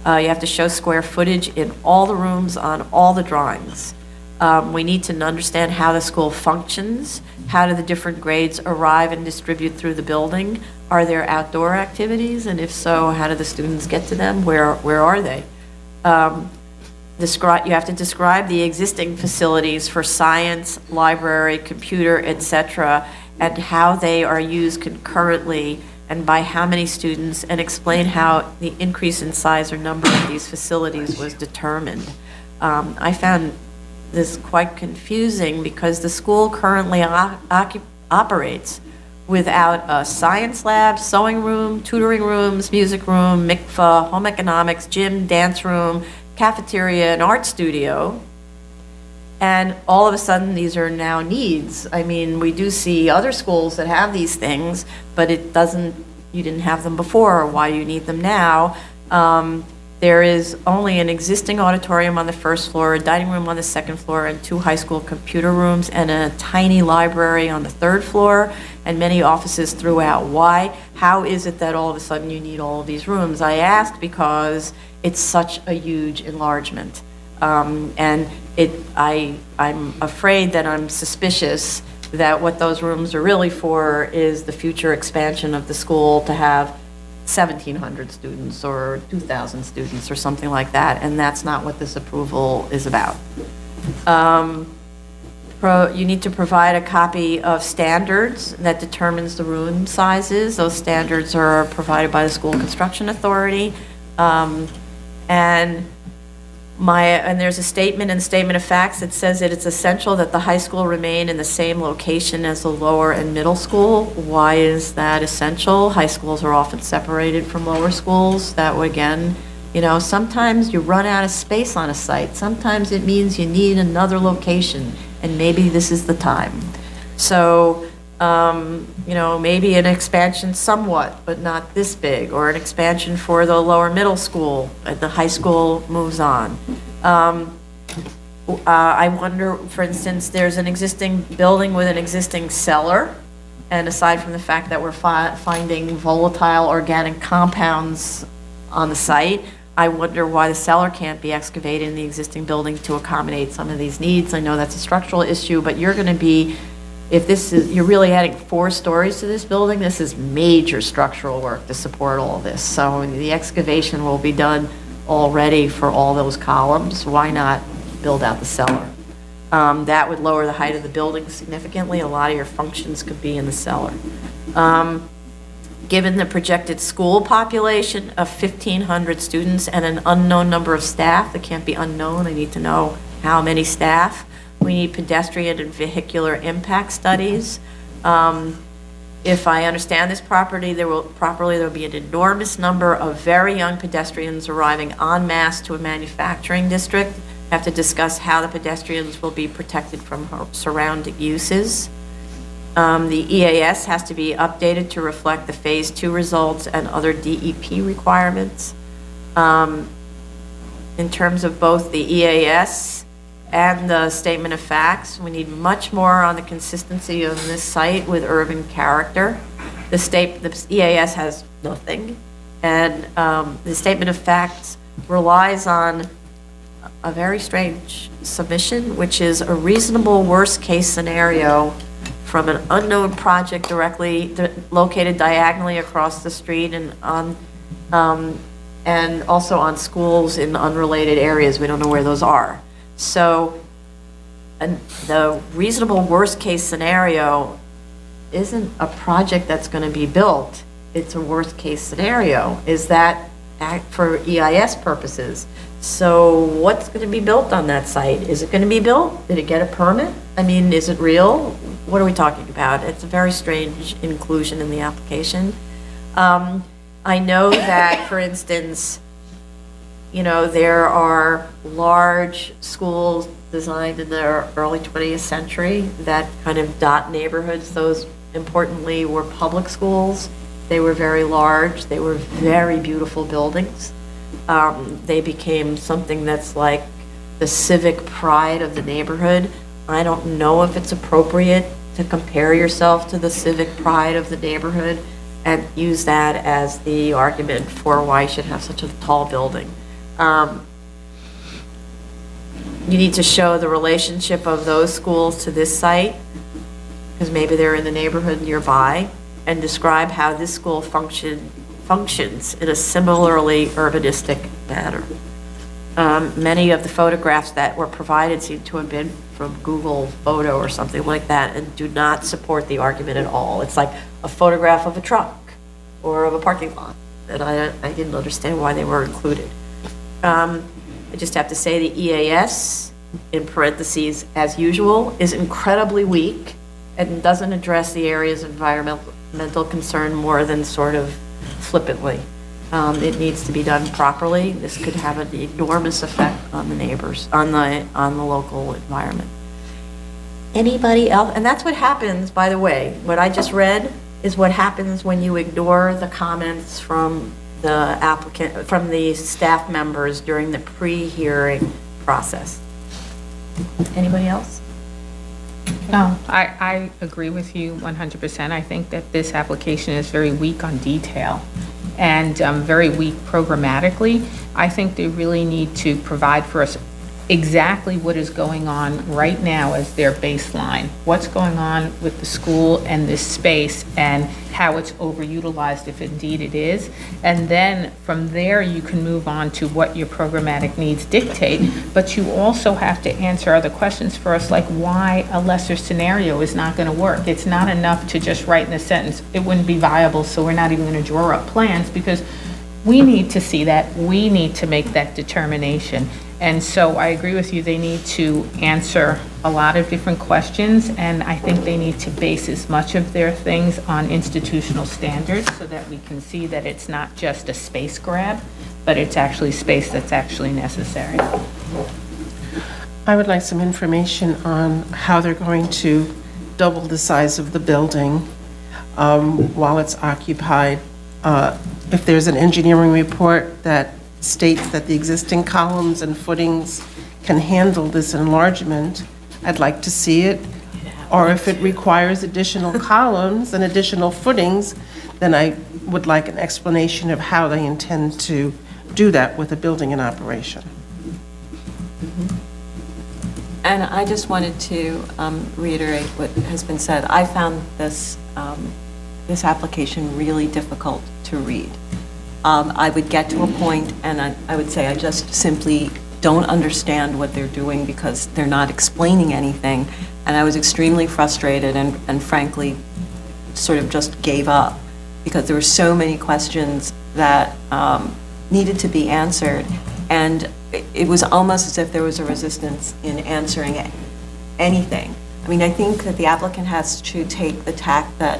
You have to show square footage in all the rooms on all the drawings. We need to understand how the school functions. How do the different grades arrive and distribute through the building? Are there outdoor activities? And if so, how do the students get to them? Where are they? You have to describe the existing facilities for science, library, computer, etc., and how they are used concurrently and by how many students, and explain how the increase in size or number of these facilities was determined. I found this quite confusing because the school currently operates without a science lab, sewing room, tutoring rooms, music room, mikvah, home economics, gym, dance room, cafeteria, and art studio. And all of a sudden, these are now needs. I mean, we do see other schools that have these things, but it doesn't, you didn't have them before, or why you need them now. There is only an existing auditorium on the first floor, a dining room on the second floor, and 2 high school computer rooms, and a tiny library on the third floor, and many offices throughout. Why? How is it that all of a sudden you need all of these rooms? I asked because it's such a huge enlargement. And I'm afraid that I'm suspicious that what those rooms are really for is the future expansion of the school to have 1,700 students or 2,000 students or something like that, and that's not what this approval is about. You need to provide a copy of standards that determines the room sizes. Those standards are provided by the School Construction Authority. And there's a statement in the Statement of Facts that says that it's essential that the high school remain in the same location as the lower and middle school. Why is that essential? High schools are often separated from lower schools. That would, again, sometimes you run out of space on a site. Sometimes it means you need another location, and maybe this is the time. So, maybe an expansion somewhat, but not this big, or an expansion for the lower middle school, the high school moves on. I wonder, for instance, there's an existing building with an existing cellar, and aside from the fact that we're finding volatile organic compounds on the site, I wonder why the cellar can't be excavated in the existing building to accommodate some of these needs. I know that's a structural issue, but you're going to be, you're really adding 4 stories to this building, this is major structural work to support all this. So the excavation will be done already for all those columns. Why not build out the cellar? That would lower the height of the building significantly. A lot of your functions could be in the cellar. Given the projected school population of 1,500 students and an unknown number of staff, that can't be unknown, I need to know how many staff. We need pedestrian and vehicular impact studies. If I understand this properly, there will be an enormous number of very young pedestrians arriving en masse to a manufacturing district. Have to discuss how the pedestrians will be protected from surrounding uses. The EAS has to be updated to reflect the Phase 2 results and other DEP requirements. In terms of both the EAS and the Statement of Facts, we need much more on the consistency of this site with urban character. The EAS has nothing, and the Statement of Facts relies on a very strange submission, which is a reasonable worst-case scenario from an unknown project directly located diagonally across the street and also on schools in unrelated areas. We don't know where those are. So the reasonable worst-case scenario isn't a project that's going to be built. It's a worst-case scenario. Is that for EIS purposes? So what's going to be built on that site? Is it going to be built? Did it get a permit? I mean, is it real? What are we talking about? It's a very strange inclusion in the application. I know that, for instance, there are large schools designed in the early 20th century that kind of dot neighborhoods. Those, importantly, were public schools. They were very large. They were very beautiful buildings. They became something that's like the civic pride of the neighborhood. I don't know if it's appropriate to compare yourself to the civic pride of the neighborhood and use that as the argument for why you should have such a tall building. You need to show the relationship of those schools to this site, because maybe they're in the neighborhood nearby, and describe how this school functions in a similarly urbanistic manner. Many of the photographs that were provided seem to have been from Google Photo or something like that and do not support the argument at all. It's like a photograph of a truck or of a parking lot, and I didn't understand why they were included. I just have to say the EAS in parentheses, as usual, is incredibly weak and doesn't address the areas of environmental concern more than sort of flippantly. It needs to be done properly. This could have an enormous effect on the neighbors, on the local environment. Anybody else? And that's what happens, by the way. What I just read is what happens when you ignore the comments from the applicant, from the staff members during the pre-hearing process. Anybody else? No, I agree with you 100%. I think that this application is very weak on detail and very weak programmatically. I think they really need to provide for us exactly what is going on right now as their baseline. What's going on with the school and this space and how it's overutilized, if indeed it is. And then from there, you can move on to what your programmatic needs dictate. But you also have to answer other questions for us, like why a lesser scenario is not going to work. It's not enough to just write in a sentence, it wouldn't be viable, so we're not even going to draw up plans, because we need to see that. We need to make that determination. And so I agree with you, they need to answer a lot of different questions, and I think they need to base as much of their things on institutional standards so that we can see that it's not just a space grab, but it's actually space that's actually necessary. I would like some information on how they're going to double the size of the building while it's occupied. If there's an engineering report that states that the existing columns and footings can handle this enlargement, I'd like to see it. Or if it requires additional columns and additional footings, then I would like an explanation of how they intend to do that with a building in operation. And I just wanted to reiterate what has been said. I found this, this application really difficult to read. I would get to a point and I would say I just simply don't understand what they're doing because they're not explaining anything. And I was extremely frustrated and frankly sort of just gave up because there were so many questions that needed to be answered. And it was almost as if there was a resistance in answering anything. I mean, I think that the applicant has to take the tack that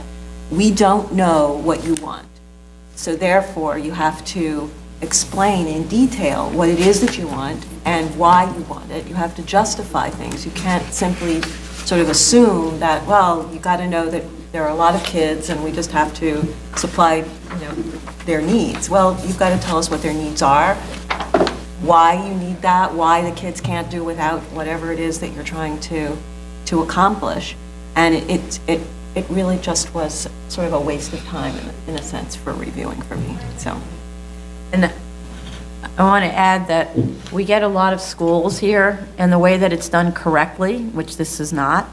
we don't know what you want. So therefore, you have to explain in detail what it is that you want and why you want it. You have to justify things. You can't simply sort of assume that, well, you got to know that there are a lot of kids and we just have to supply, their needs. Well, you've got to tell us what their needs are, why you need that, why the kids can't do without whatever it is that you're trying to accomplish. And it really just was sort of a waste of time, in a sense, for reviewing for me, so. And I want to add that we get a lot of schools here, and the way that it's done correctly, which this is not,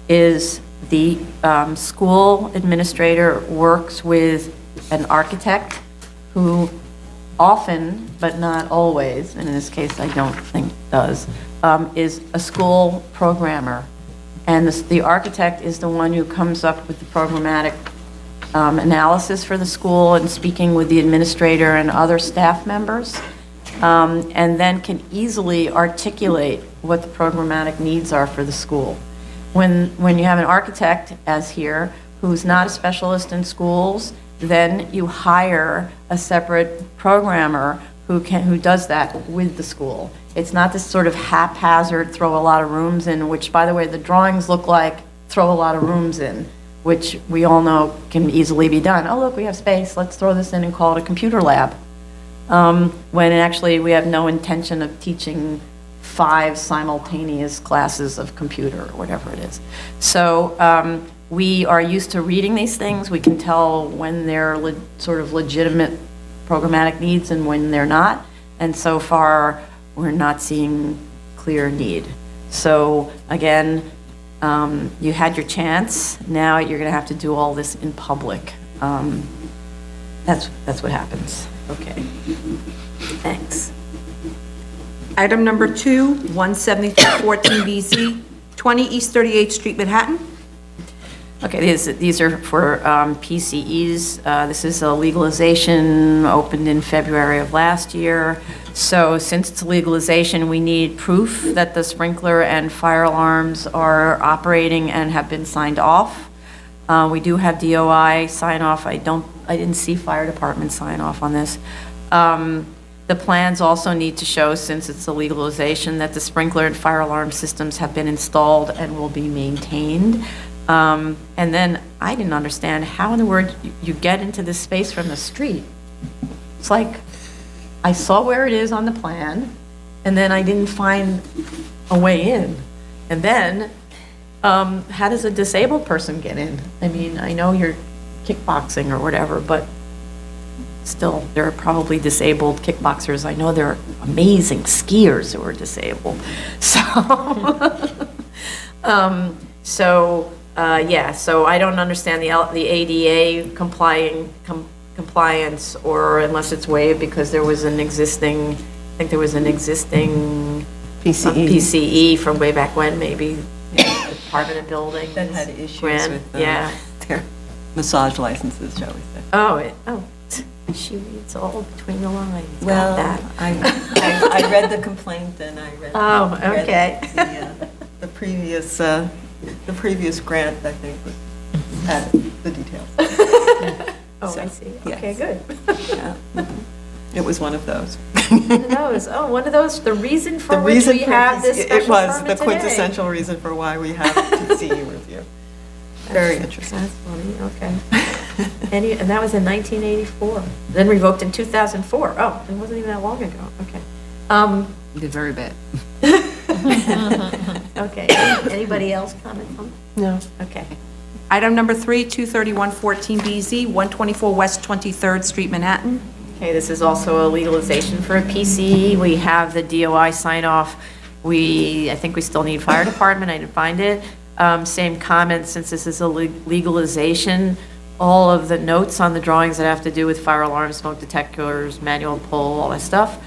is the school administrator works with an architect who often, but not always, and in this case I don't think does, is a school programmer. And the architect is the one who comes up with the programmatic analysis for the school and speaking with the administrator and other staff members, and then can easily articulate what the programmatic needs are for the school. When you have an architect, as here, who's not a specialist in schools, then you hire a separate programmer who does that with the school. It's not this sort of haphazard, throw a lot of rooms in, which, by the way, the drawings look like throw a lot of rooms in, which we all know can easily be done. Oh, look, we have space, let's throw this in and call it a computer lab. When actually we have no intention of teaching 5 simultaneous classes of computer or whatever it is. So we are used to reading these things. We can tell when they're sort of legitimate programmatic needs and when they're not. And so far, we're not seeing clear need. So again, you had your chance. Now you're going to have to do all this in public. That's what happens. Okay. Thanks. Item number 2, 17314 BZ, 20 East 38th Street, Manhattan. Okay, these are for PCEs. This is a legalization opened in February of last year. So since it's legalization, we need proof that the sprinkler and fire alarms are operating and have been signed off. We do have DOI sign off. I didn't see fire department sign off on this. The plans also need to show, since it's a legalization, that the sprinkler and fire alarm systems have been installed and will be maintained. And then I didn't understand how in the world you get into this space from the street. It's like, I saw where it is on the plan, and then I didn't find a way in. And then, how does a disabled person get in? I mean, I know you're kickboxing or whatever, but still, there are probably disabled kickboxers. I know there are amazing skiers who are disabled. So, so I don't understand the ADA compliance, or unless it's waived because there was an existing, I think there was an existing PCE from way back when, maybe, Department of Buildings. That had issues Grant, with yeah. their massage licenses, shall we say. Oh, she reads all between the lines. Got Well, that. I read the complaint and I read. Oh, read okay. The previous grant, I think, had the details. Oh, So, I see. yes. Okay, good. Yeah. It was one of those. One of those. Oh, one of those. The reason for The which reason we for have this it special was permit the today. quintessential reason for why we have a PCE review. Very interesting. That's funny. Okay. And that was in 1984. Then revoked in 2004. Oh, it wasn't even that long ago. Okay. You did very bad. Okay. Anybody else comment on that? No. Okay. Item number 3, 23114BZ, 124 West 23rd Street, Manhattan. Okay, this is also a legalization for a PCE. We have the DOI sign off. I think we still need fire department. I didn't find it. Same comment, since this is a legalization, all of the notes on the drawings that have to do with fire alarms, smoke detectors, manual pull, all that stuff,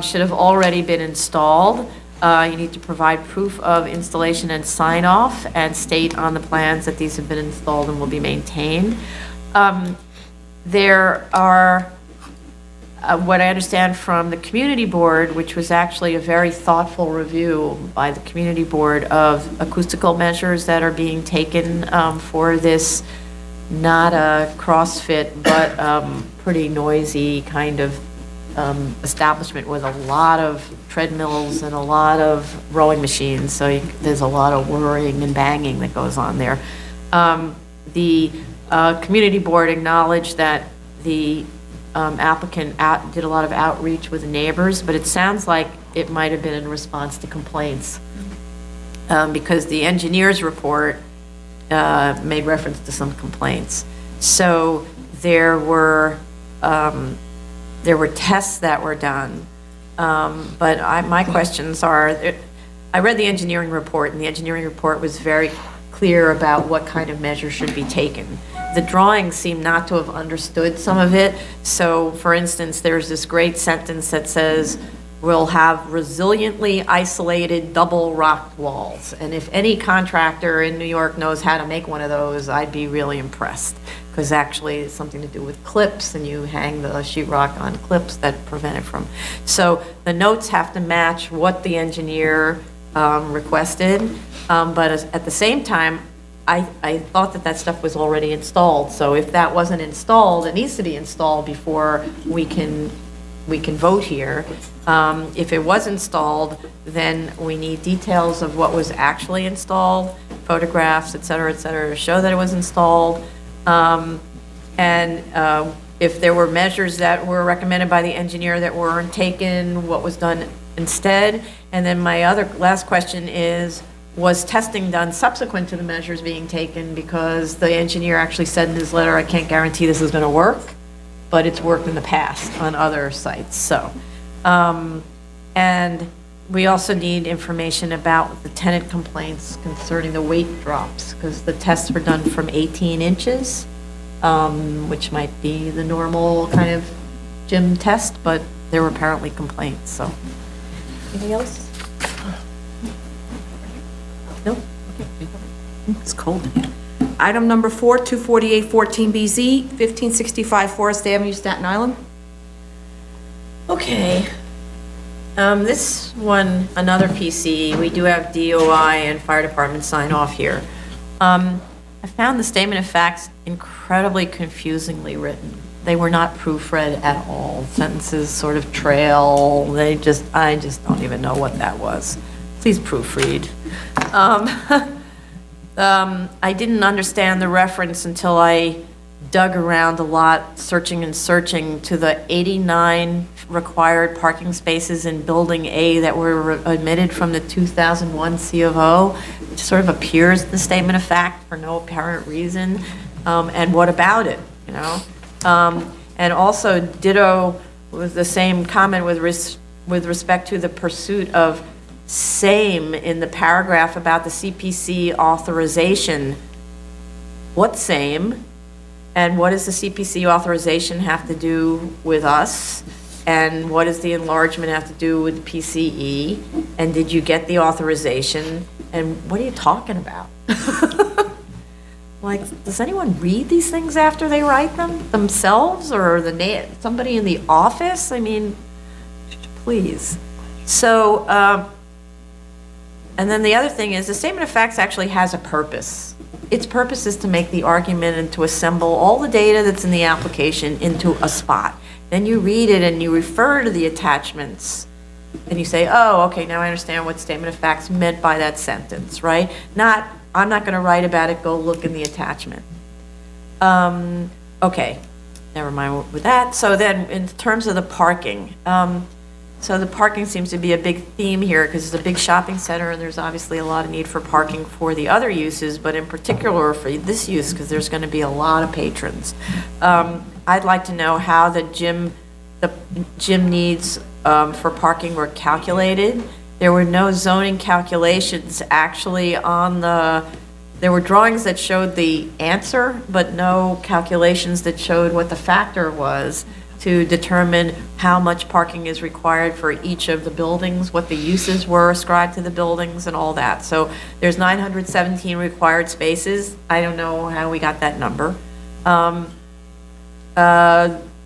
should have already been installed. You need to provide proof of installation and sign off, and state on the plans that these have been installed and will be maintained. There are, what I understand from the community board, which was actually a very thoughtful review by the community board of acoustical measures that are being taken for this, not a CrossFit, but pretty noisy kind of establishment with a lot of treadmills and a lot of rowing machines, so there's a lot of whirring and banging that goes on there. The community board acknowledged that the applicant did a lot of outreach with the neighbors, but it sounds like it might have been in response to complaints, because the engineer's report made reference to some complaints. So there were tests that were done, but my questions are, I read the engineering report, and the engineering report was very clear about what kind of measures should be taken. The drawings seem not to have understood some of it. So, for instance, there's this great sentence that says, we'll have resiliently isolated double rock walls. And if any contractor in New York knows how to make one of those, I'd be really impressed. Because actually it's something to do with clips, and you hang the sheetrock on clips that prevent it from. So the notes have to match what the engineer requested. But at the same time, I thought that stuff was already installed. So if that wasn't installed, it needs to be installed before we can vote here. If it was installed, then we need details of what was actually installed, photographs, et cetera, to show that it was installed. If there were measures that were recommended by the engineer that weren't taken, what was done instead? And then my last question is, was testing done subsequent to the measures being taken? Because the engineer actually said in his letter, I can't guarantee this is going to work, but it's worked in the past on other sites. So, and we also need information about the tenant complaints concerning the weight drops, because the tests were done from 18 inches, which might be the normal kind of gym test, but there were apparently complaints. So, anything else? No? It's cold in here. Item number 4, 24814BZ, 1565 Forest Avenue, Staten Island. Okay. This one, another PCE, we do have DOI and fire department sign off here. I found the statement of facts incredibly confusingly written. They were not proofread at all. Sentences sort of trail, I just don't even know what that was. Please proofread. I didn't understand the reference until I dug around a lot, searching and searching, to the 89 required parking spaces in Building A that were admitted from the 2001 C of O, which sort of appears in the statement of fact for no apparent reason. And what about it, you know? And also ditto with the same comment with respect to the pursuit of same in the paragraph about the CPC authorization. What same? And what does the CPC authorization have to do with us? And what does the enlargement have to do with the PCE? And did you get the authorization? And what are you talking about? Like, does anyone read these things after they write them themselves, or somebody in the office? I mean, please. So, and then the other thing is, the statement of facts actually has a purpose. Its purpose is to make the argument and to assemble all the data that's in the application into a spot. Then you read it and you refer to the attachments and you say, oh, okay, now I understand what statement of facts meant by that sentence, right? Not, I'm not going to write about it, go look in the attachment. Okay, never mind with that. So then in terms of the parking, so the parking seems to be a big theme here because it's a big shopping center and there's obviously a lot of need for parking for the other uses, but in particular for this use because there's going to be a lot of patrons. I'd like to know how the gym needs for parking were calculated. There were no zoning calculations actually on there were drawings that showed the answer, but no calculations that showed what the factor was to determine how much parking is required for each of the buildings, what the uses were ascribed to the buildings and all that. So there's 917 required spaces. I don't know how we got that number.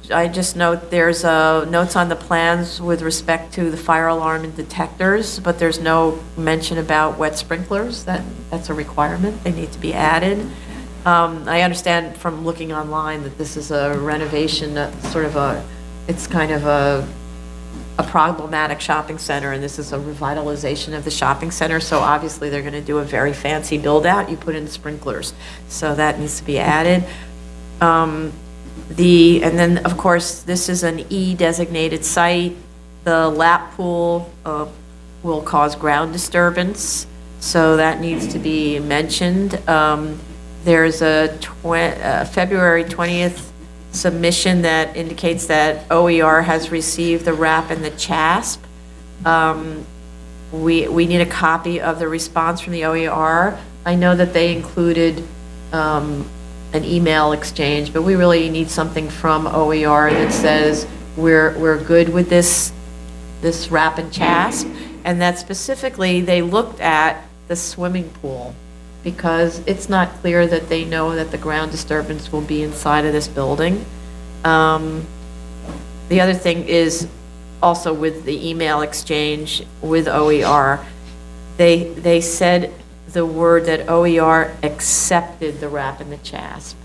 I just note there's notes on the plans with respect to the fire alarm and detectors, but there's no mention about wet sprinklers. That's a requirement. They need to be added. I understand from looking online that this is a renovation, it's kind of a problematic shopping center, and this is a revitalization of the shopping center, so obviously they're going to do a very fancy build-out. You put in sprinklers, so that needs to be added. And then, of course, this is an E-designated site. The lap pool will cause ground disturbance, so that needs to be mentioned. There's a February 20th submission that indicates that OER has received the RAP and the CHASP. We need a copy of the response from the OER. I know that they included an email exchange, but we really need something from OER that says we're good with this RAP and CHASP, and that specifically they looked at the swimming pool, because it's not clear that they know that the ground disturbance will be inside of this building. The other thing is also with the email exchange with OER, they said the word that OER accepted the RAP and the CHASP.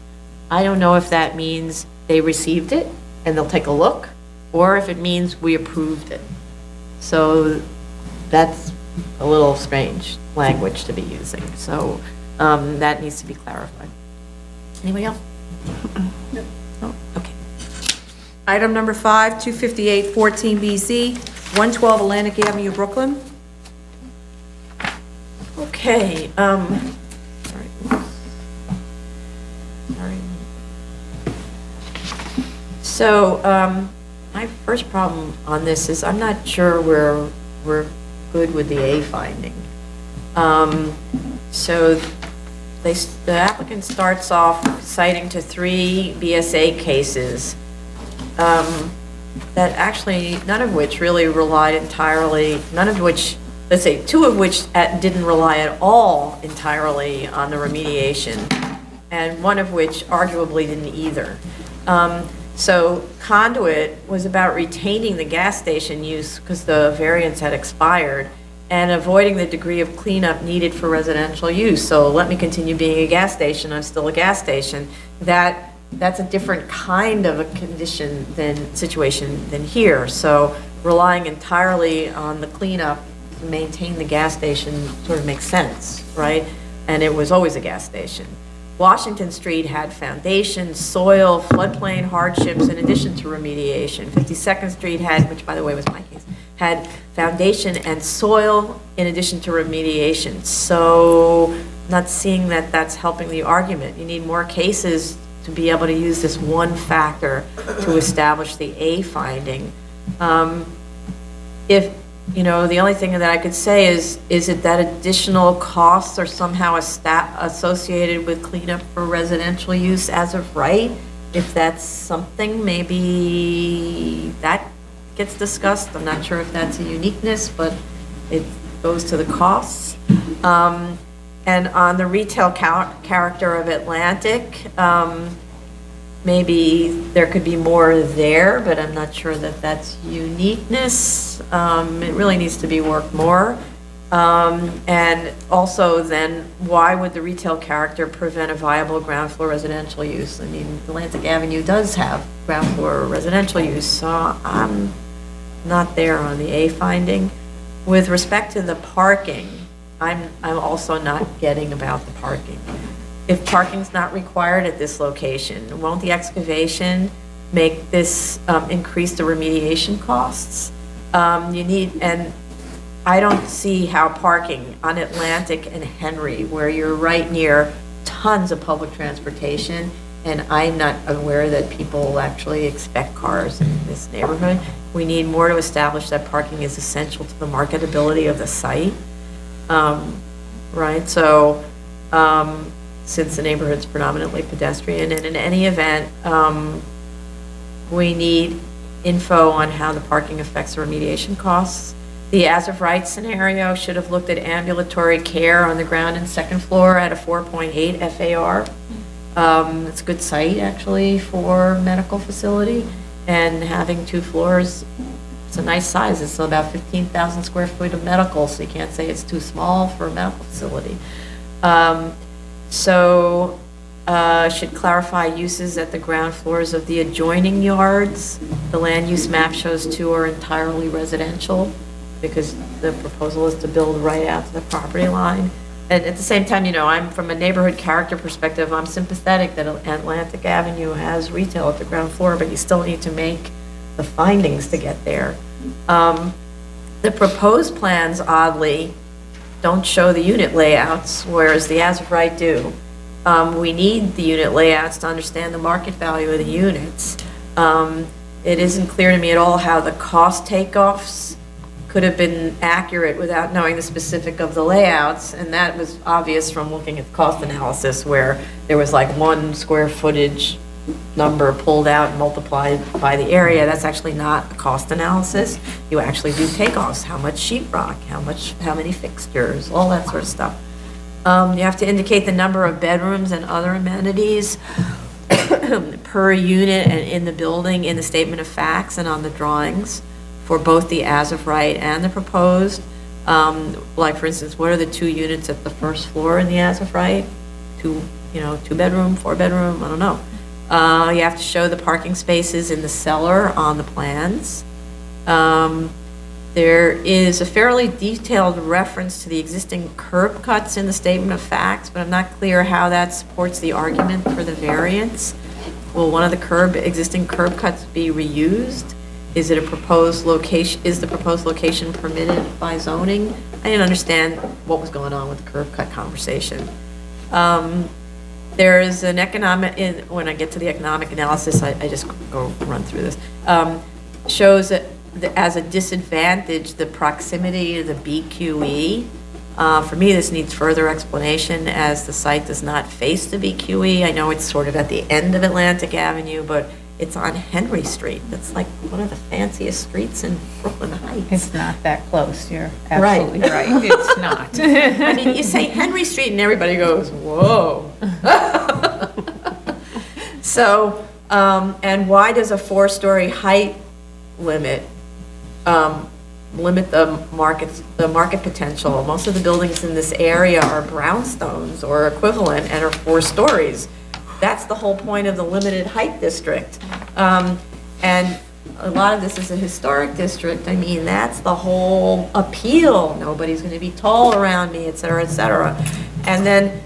I don't know if that means they received it and they'll take a look, or if it means we approved it. So that's a little strange language to be using. So that needs to be clarified. Anybody else? No. Oh, okay. Item number 5, 25814 BC, 112 Atlantic Avenue, Brooklyn. Okay. Sorry. So my first problem on this is I'm not sure we're good with the A finding. So the applicant starts off citing to 3 BSA cases that actually, none of which really relied entirely, let's say 2 of which didn't rely at all entirely on the remediation, and 1 of which arguably didn't either. So conduit was about retaining the gas station use because the variance had expired and avoiding the degree of cleanup needed for residential use. So let me continue being a gas station, I'm still a gas station. That's a different kind of a situation than here. So relying entirely on the cleanup to maintain the gas station sort of makes sense, right? And it was always a gas station. Washington Street had foundation, soil, floodplain hardships in addition to remediation. 52nd Street had, which by the way was my case, had foundation and soil in addition to remediation. So not seeing that that's helping the argument. You need more cases to be able to use this one factor to establish the A finding. If, you know, the only thing that I could say is it that additional costs are somehow associated with cleanup for residential use as of right? If that's something, maybe that gets discussed. I'm not sure if that's a uniqueness, but it goes to the costs. And on the retail character of Atlantic, maybe there could be more there, but I'm not sure that that's uniqueness. It really needs to be worked more. And also then, why would the retail character prevent a viable ground floor residential use? I mean, Atlantic Avenue does have ground floor residential use, so I'm not there on the A finding. With respect to the parking, I'm also not getting about the parking. If parking's not required at this location, won't the excavation make this increase the remediation costs? And I don't see how parking on Atlantic and Henry, where you're right near tons of public transportation, and I'm not aware that people actually expect cars in this neighborhood. We need more to establish that parking is essential to the marketability of the site. Right, so since the neighborhood's predominantly pedestrian, and in any event, we need info on how the parking affects the remediation costs. The as-of-right scenario should have looked at ambulatory care on the ground and second floor at a 4.8 FAR. It's a good site, actually, for medical facility, and having 2 floors, it's a nice size. It's about 15,000 square feet of medical, so you can't say it's too small for a medical facility. Should clarify uses at the ground floors of the adjoining yards. The land use map shows 2 are entirely residential because the proposal is to build right out to the property line. And at the same time, you know, I'm from a neighborhood character perspective, I'm sympathetic that Atlantic Avenue has retail at the ground floor, but you still need to make the findings to get there. The proposed plans, oddly, don't show the unit layouts, whereas the as-of-right do. We need the unit layouts to understand the market value of the units. It isn't clear to me at all how the cost takeoffs could have been accurate without knowing the specific of the layouts, and that was obvious from looking at the cost analysis where there was like 1 square footage number pulled out and multiplied by the area. That's actually not a cost analysis. You actually do takeoffs, how much sheetrock, how many fixtures, all that sort of stuff. You have to indicate the number of bedrooms and other amenities per unit and in the building in the statement of facts and on the drawings for both the as-of-right and the proposed. Like for instance, what are the 2 units at the first floor in the as-of-right? 2 bedroom, 4 bedroom, I don't know. You have to show the parking spaces in the cellar on the plans. There is a fairly detailed reference to the existing curb cuts in the statement of facts, but I'm not clear how that supports the argument for the variance. Will one of the existing curb cuts be reused? Is it a proposed location? Is the proposed location permitted by zoning? I didn't understand what was going on with the curb cut conversation. There is an when I get to the economic analysis, I just go run through this. Shows that as a disadvantage, the proximity to the BQE. For me, this needs further explanation as the site does not face the BQE. I know it's sort of at the end of Atlantic Avenue, but it's on Henry Street. That's like one of the fanciest streets in Brooklyn Heights. It's not that close, you're absolutely right. It's not. I mean, you say Henry Street and everybody goes, whoa. So And why does a 4-story height limit limit the market potential? Most of the buildings in this area are brownstones or equivalent and are 4 stories. That's the whole point of the limited height district. And a lot of this is a historic district. I mean, that's the whole appeal. Nobody's going to be tall around me, et cetera, et cetera. And then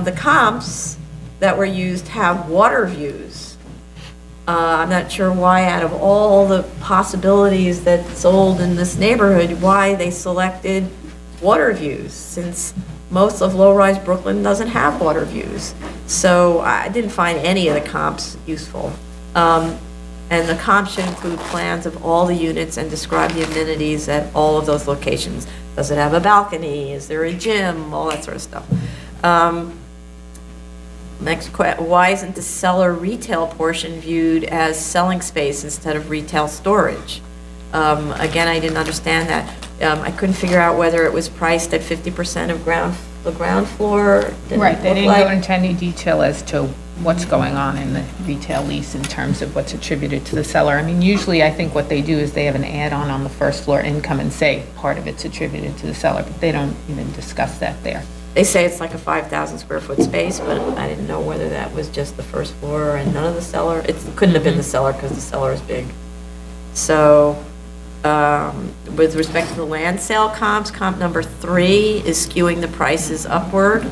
the comps that were used have water views. I'm not sure why, out of all the possibilities that sold in this neighborhood, why they selected water views, since most of low-rise Brooklyn doesn't have water views. So I didn't find any of the comps useful. And the comps should include plans of all the units and describe the amenities at all of those locations. Does it have a balcony? Is there a gym? All that sort of stuff. Next question, why isn't the cellar retail portion viewed as selling space instead of retail storage? Again, I didn't understand that. I couldn't figure out whether it was priced at 50% of the ground floor. Right, they didn't go into any detail as to what's going on in the retail lease in terms of what's attributed to the cellar. I mean, usually I think what they do is they have an add-on on the first floor income and say part of it's attributed to the cellar, but they don't even discuss that there. They say it's like a 5,000 square foot space, but I didn't know whether that was just the first floor and none of the cellar. It couldn't have been the cellar because the cellar is big. So with respect to the land sale comps, comp number 3 is skewing the prices upward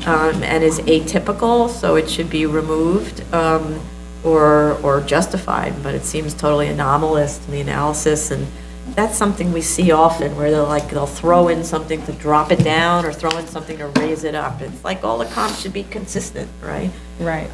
and is atypical, so it should be removed or justified, but it seems totally anomalous to the analysis, and that's something we see often where they'll throw in something to drop it down or throw in something to raise it up. It's like all the comps should be consistent, right? Right.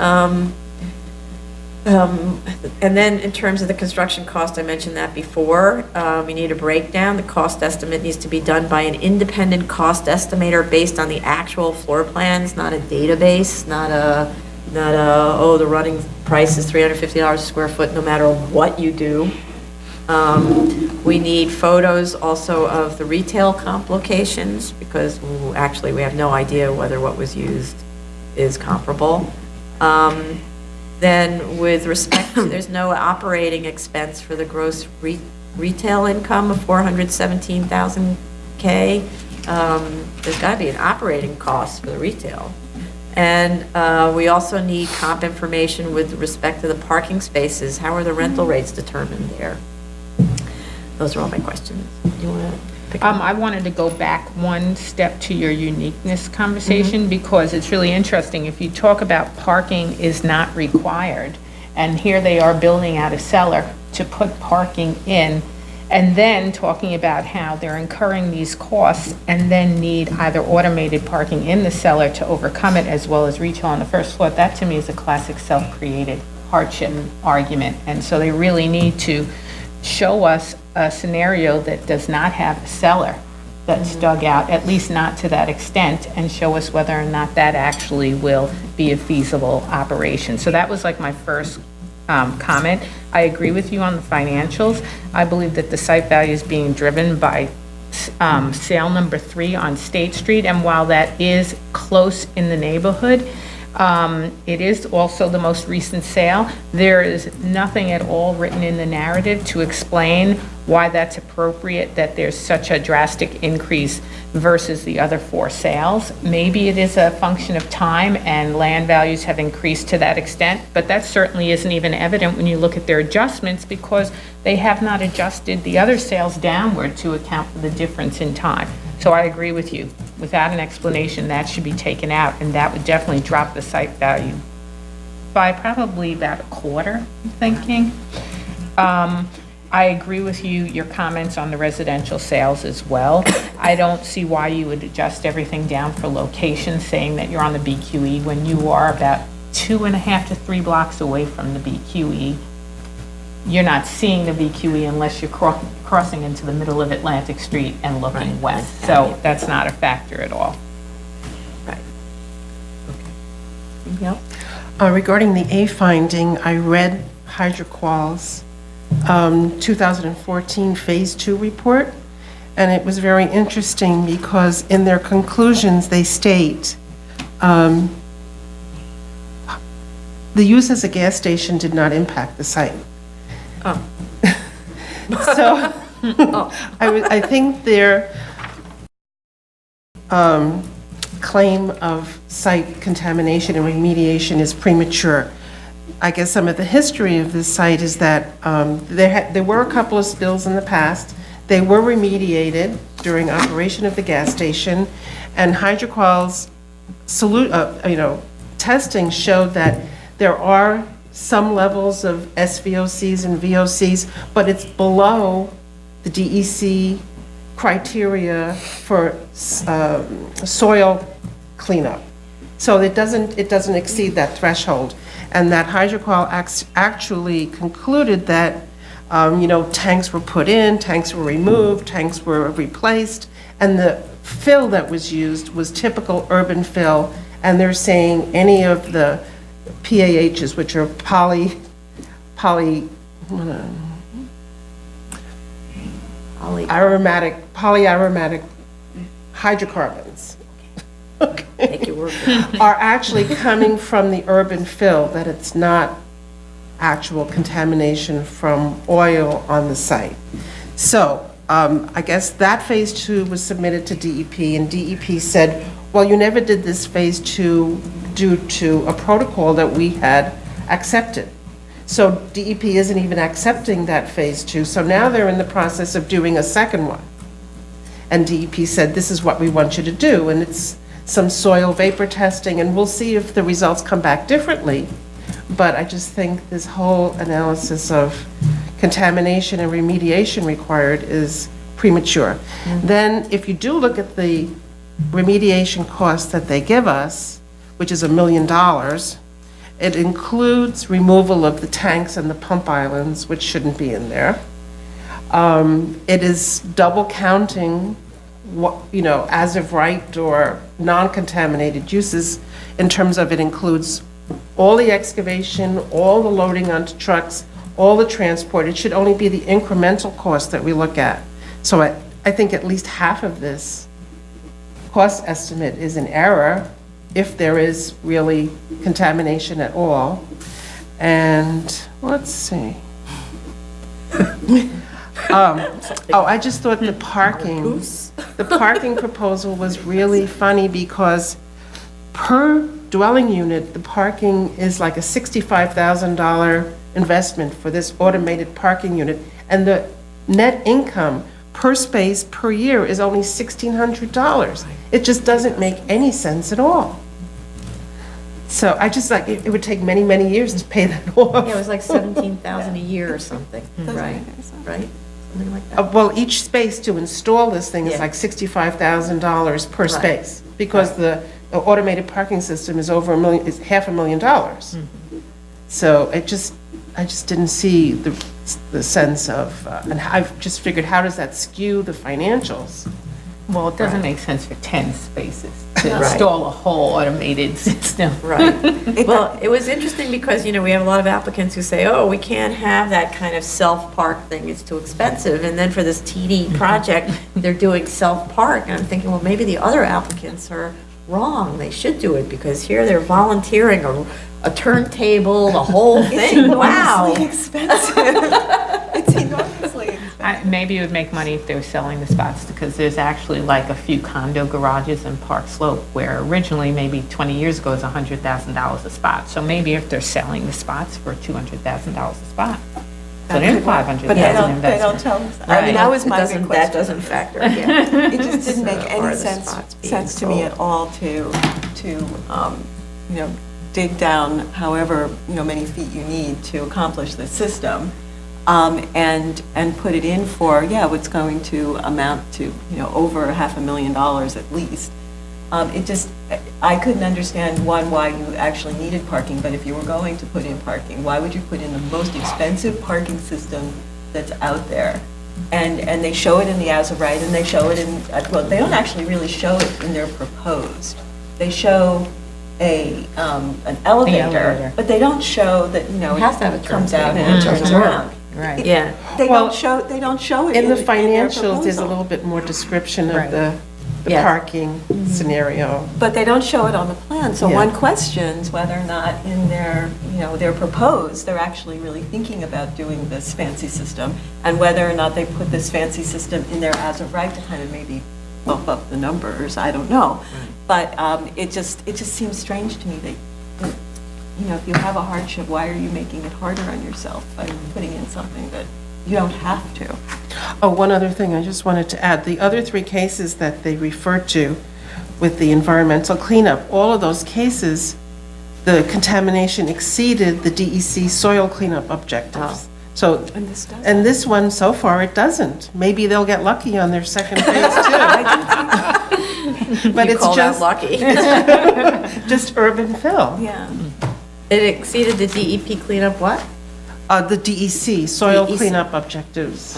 And then in terms of the construction cost, I mentioned that before. We need a breakdown. The cost estimate needs to be done by an independent cost estimator based on the actual floor plans, not a database, not a the running price is $350 a square foot no matter what you do. We need photos also of the retail comp locations because actually we have no idea whether what was used is comparable. Then with respect to, there's no operating expense for the gross retail income of 417,000 K. There's got to be an operating cost for the retail. And we also need comp information with respect to the parking spaces. How are the rental rates determined there? Those are all my questions. Do you want to pick up? I wanted to go back one step to your uniqueness conversation because it's really interesting. If you talk about parking is not required, and here they are building out a cellar to put parking in, and then talking about how they're incurring these costs and then need either automated parking in the cellar to overcome it as well as retail on the first floor, that to me is a classic self-created hardship argument. And so they really need to show us a scenario that does not have a cellar that's dug out, at least not to that extent, and show us whether or not that actually will be a feasible operation. So that was like my first comment. I agree with you on the financials. I believe that the site value is being driven by sale number 3 on State Street, and while that is close in the neighborhood, it is also the most recent sale. There is nothing at all written in the narrative to explain why that's appropriate, that there's such a drastic increase versus the other 4 sales. Maybe it is a function of time and land values have increased to that extent, but that certainly isn't even evident when you look at their adjustments because they have not adjusted the other sales downward to account for the difference in time. So I agree with you. Without an explanation, that should be taken out, and that would definitely drop the site value by probably about a quarter, I'm thinking. I agree with you, your comments on the residential sales as well. I don't see why you would adjust everything down for location, saying that you're on the BQE when you are about 2.5 to 3 blocks away from the BQE. You're not seeing the BQE unless you're crossing into the middle of Atlantic Street and looking west. So that's not a factor at all. Right. Okay. Yep. Regarding the A finding, I read Hydroqual's 2014 Phase 2 report, and it was very interesting because in their conclusions, they state the use as a gas station did not impact the site. Oh. So, I think their claim of site contamination and remediation is premature. I guess some of the history of this site is that there were a couple of spills in the past. They were remediated during operation of the gas station, and Hydroqual's testing showed that there are some levels of SVOCs and VOCs, but it's below the DEC criteria for soil cleanup. So it doesn't exceed that threshold. And that Hydroqual actually concluded that, tanks were put in, tanks were removed, tanks were replaced, and the fill that was used was typical urban fill, and they're saying any of the PAHs, which are polyaromatic hydrocarbons, Make your word. are actually coming from the urban fill, that it's not actual contamination from oil on the site. So I guess that phase 2 was submitted to DEP, and DEP said, well, you never did this phase 2 due to a protocol that we had accepted. So DEP isn't even accepting that phase 2, so now they're in the process of doing a second one. And DEP said, this is what we want you to do, and it's some soil vapor testing, and we'll see if the results come back differently. But I just think this whole analysis of contamination and remediation required is premature. Then, if you do look at the remediation costs that they give us, which is $1 million, it includes removal of the tanks and the pump islands, which shouldn't be in there. It is double counting what, as of right or non-contaminated uses, in terms of it includes all the excavation, all the loading onto trucks, all the transport. It should only be the incremental cost that we look at. So I think at least half of this cost estimate is in error, if there is really contamination at all. And let's see. I just thought the parking proposal was really funny, because per dwelling unit, the parking is like a $65,000 investment for this automated parking unit, and the net income per space per year is only $1,600. It just doesn't make any sense at all. So I just it would take many, many years to pay that off. Yeah, it was like 17,000 a year or something, right? Right? Something like that. Well, each space to install this thing is Yeah. like $65,000 per space, because the automated parking system is over is $500,000. So I just didn't see the sense of, and I've just figured, how does that skew the financials? Well, it doesn't make sense for 10 spaces to install a whole automated system. Right. Well, it was interesting because, we have a lot of applicants who say, oh, we can't have that kind of self-park thing, it's too expensive. And then for this TD project, they're doing self-park. And I'm thinking, well, maybe the other applicants are wrong. They should do it, because here they're volunteering a turntable, the whole thing. Wow. Expensive. It's enormously expensive. Maybe it would make money if they were selling the spots, because there's actually like a few condo garages in Park Slope where originally, maybe 20 years ago, it was $100,000 a spot. So maybe if they're selling the spots for $200,000 a spot, put in $500,000 But they don't investment. tell us. I mean, that was my big That question. doesn't factor, yeah. It just didn't make Or any the spots being sense to me sold. at all to dig down however, many feet you need to accomplish the system, and put it in for, what's going to amount to, over $500,000 at least. I couldn't understand, one, why you actually needed parking, but if you were going to put in parking, why would you put in the most expensive parking system that's out there? And they show it in the as of right, and they show it in, well, they don't actually really show it in their proposed. They show an elevator, but they don't show that, has to have a it comes out turntable. and turns around. Right. Yeah. They Well, don't show it in the their financials, there's a proposal. little bit more description of Right. the the Yes. parking scenario. But they don't show it on the plan, so Yeah. one questions whether or not in their, their proposed, they're actually really thinking about doing this fancy system, and whether or not they put this fancy system in there as of right to kind of maybe bump up the numbers, I don't know. But it just seems strange to me that, if you have a hardship, why are you making it harder on yourself by putting in something that you don't have to? Oh, one other thing I just wanted to add, the other 3 cases that they referred to with the environmental cleanup, all of those cases, the contamination exceeded the DEC soil cleanup objectives. So, And this doesn't. and this one, so far, it doesn't. Maybe they'll get lucky on their second phase too. But You it's call that just, lucky. just urban fill. Yeah. It exceeded the DEP cleanup what? The DEC, soil DEC. cleanup objectives.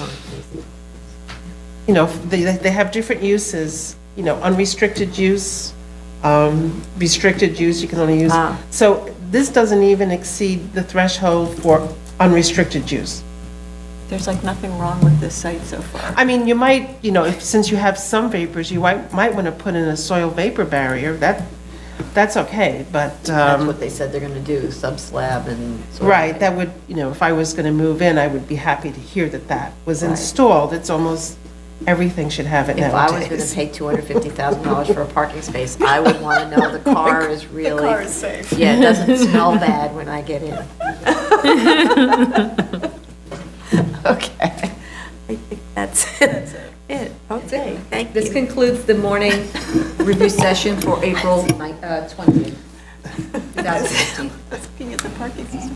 They have different uses, unrestricted use, restricted use, you can only use. Ah. So this doesn't even exceed the threshold for unrestricted use. There's like nothing wrong with this site so far. I mean, you might, since you have some vapors, you might want to put in a soil vapor barrier, that's okay, but. That's what they said they're going to do, sub-slab and. sort of- Right, that would, if I was going to move in, I would be happy to hear that was installed. It's almost, everything should have it If I was going to nowadays. pay $250,000 for a parking space, I would want to know the car is really. car is safe. Yeah, it doesn't smell bad when I get in. Okay. I think that's it. Okay, thank This you. concludes the morning review session for April 20th, 2015. Looking at the parking system.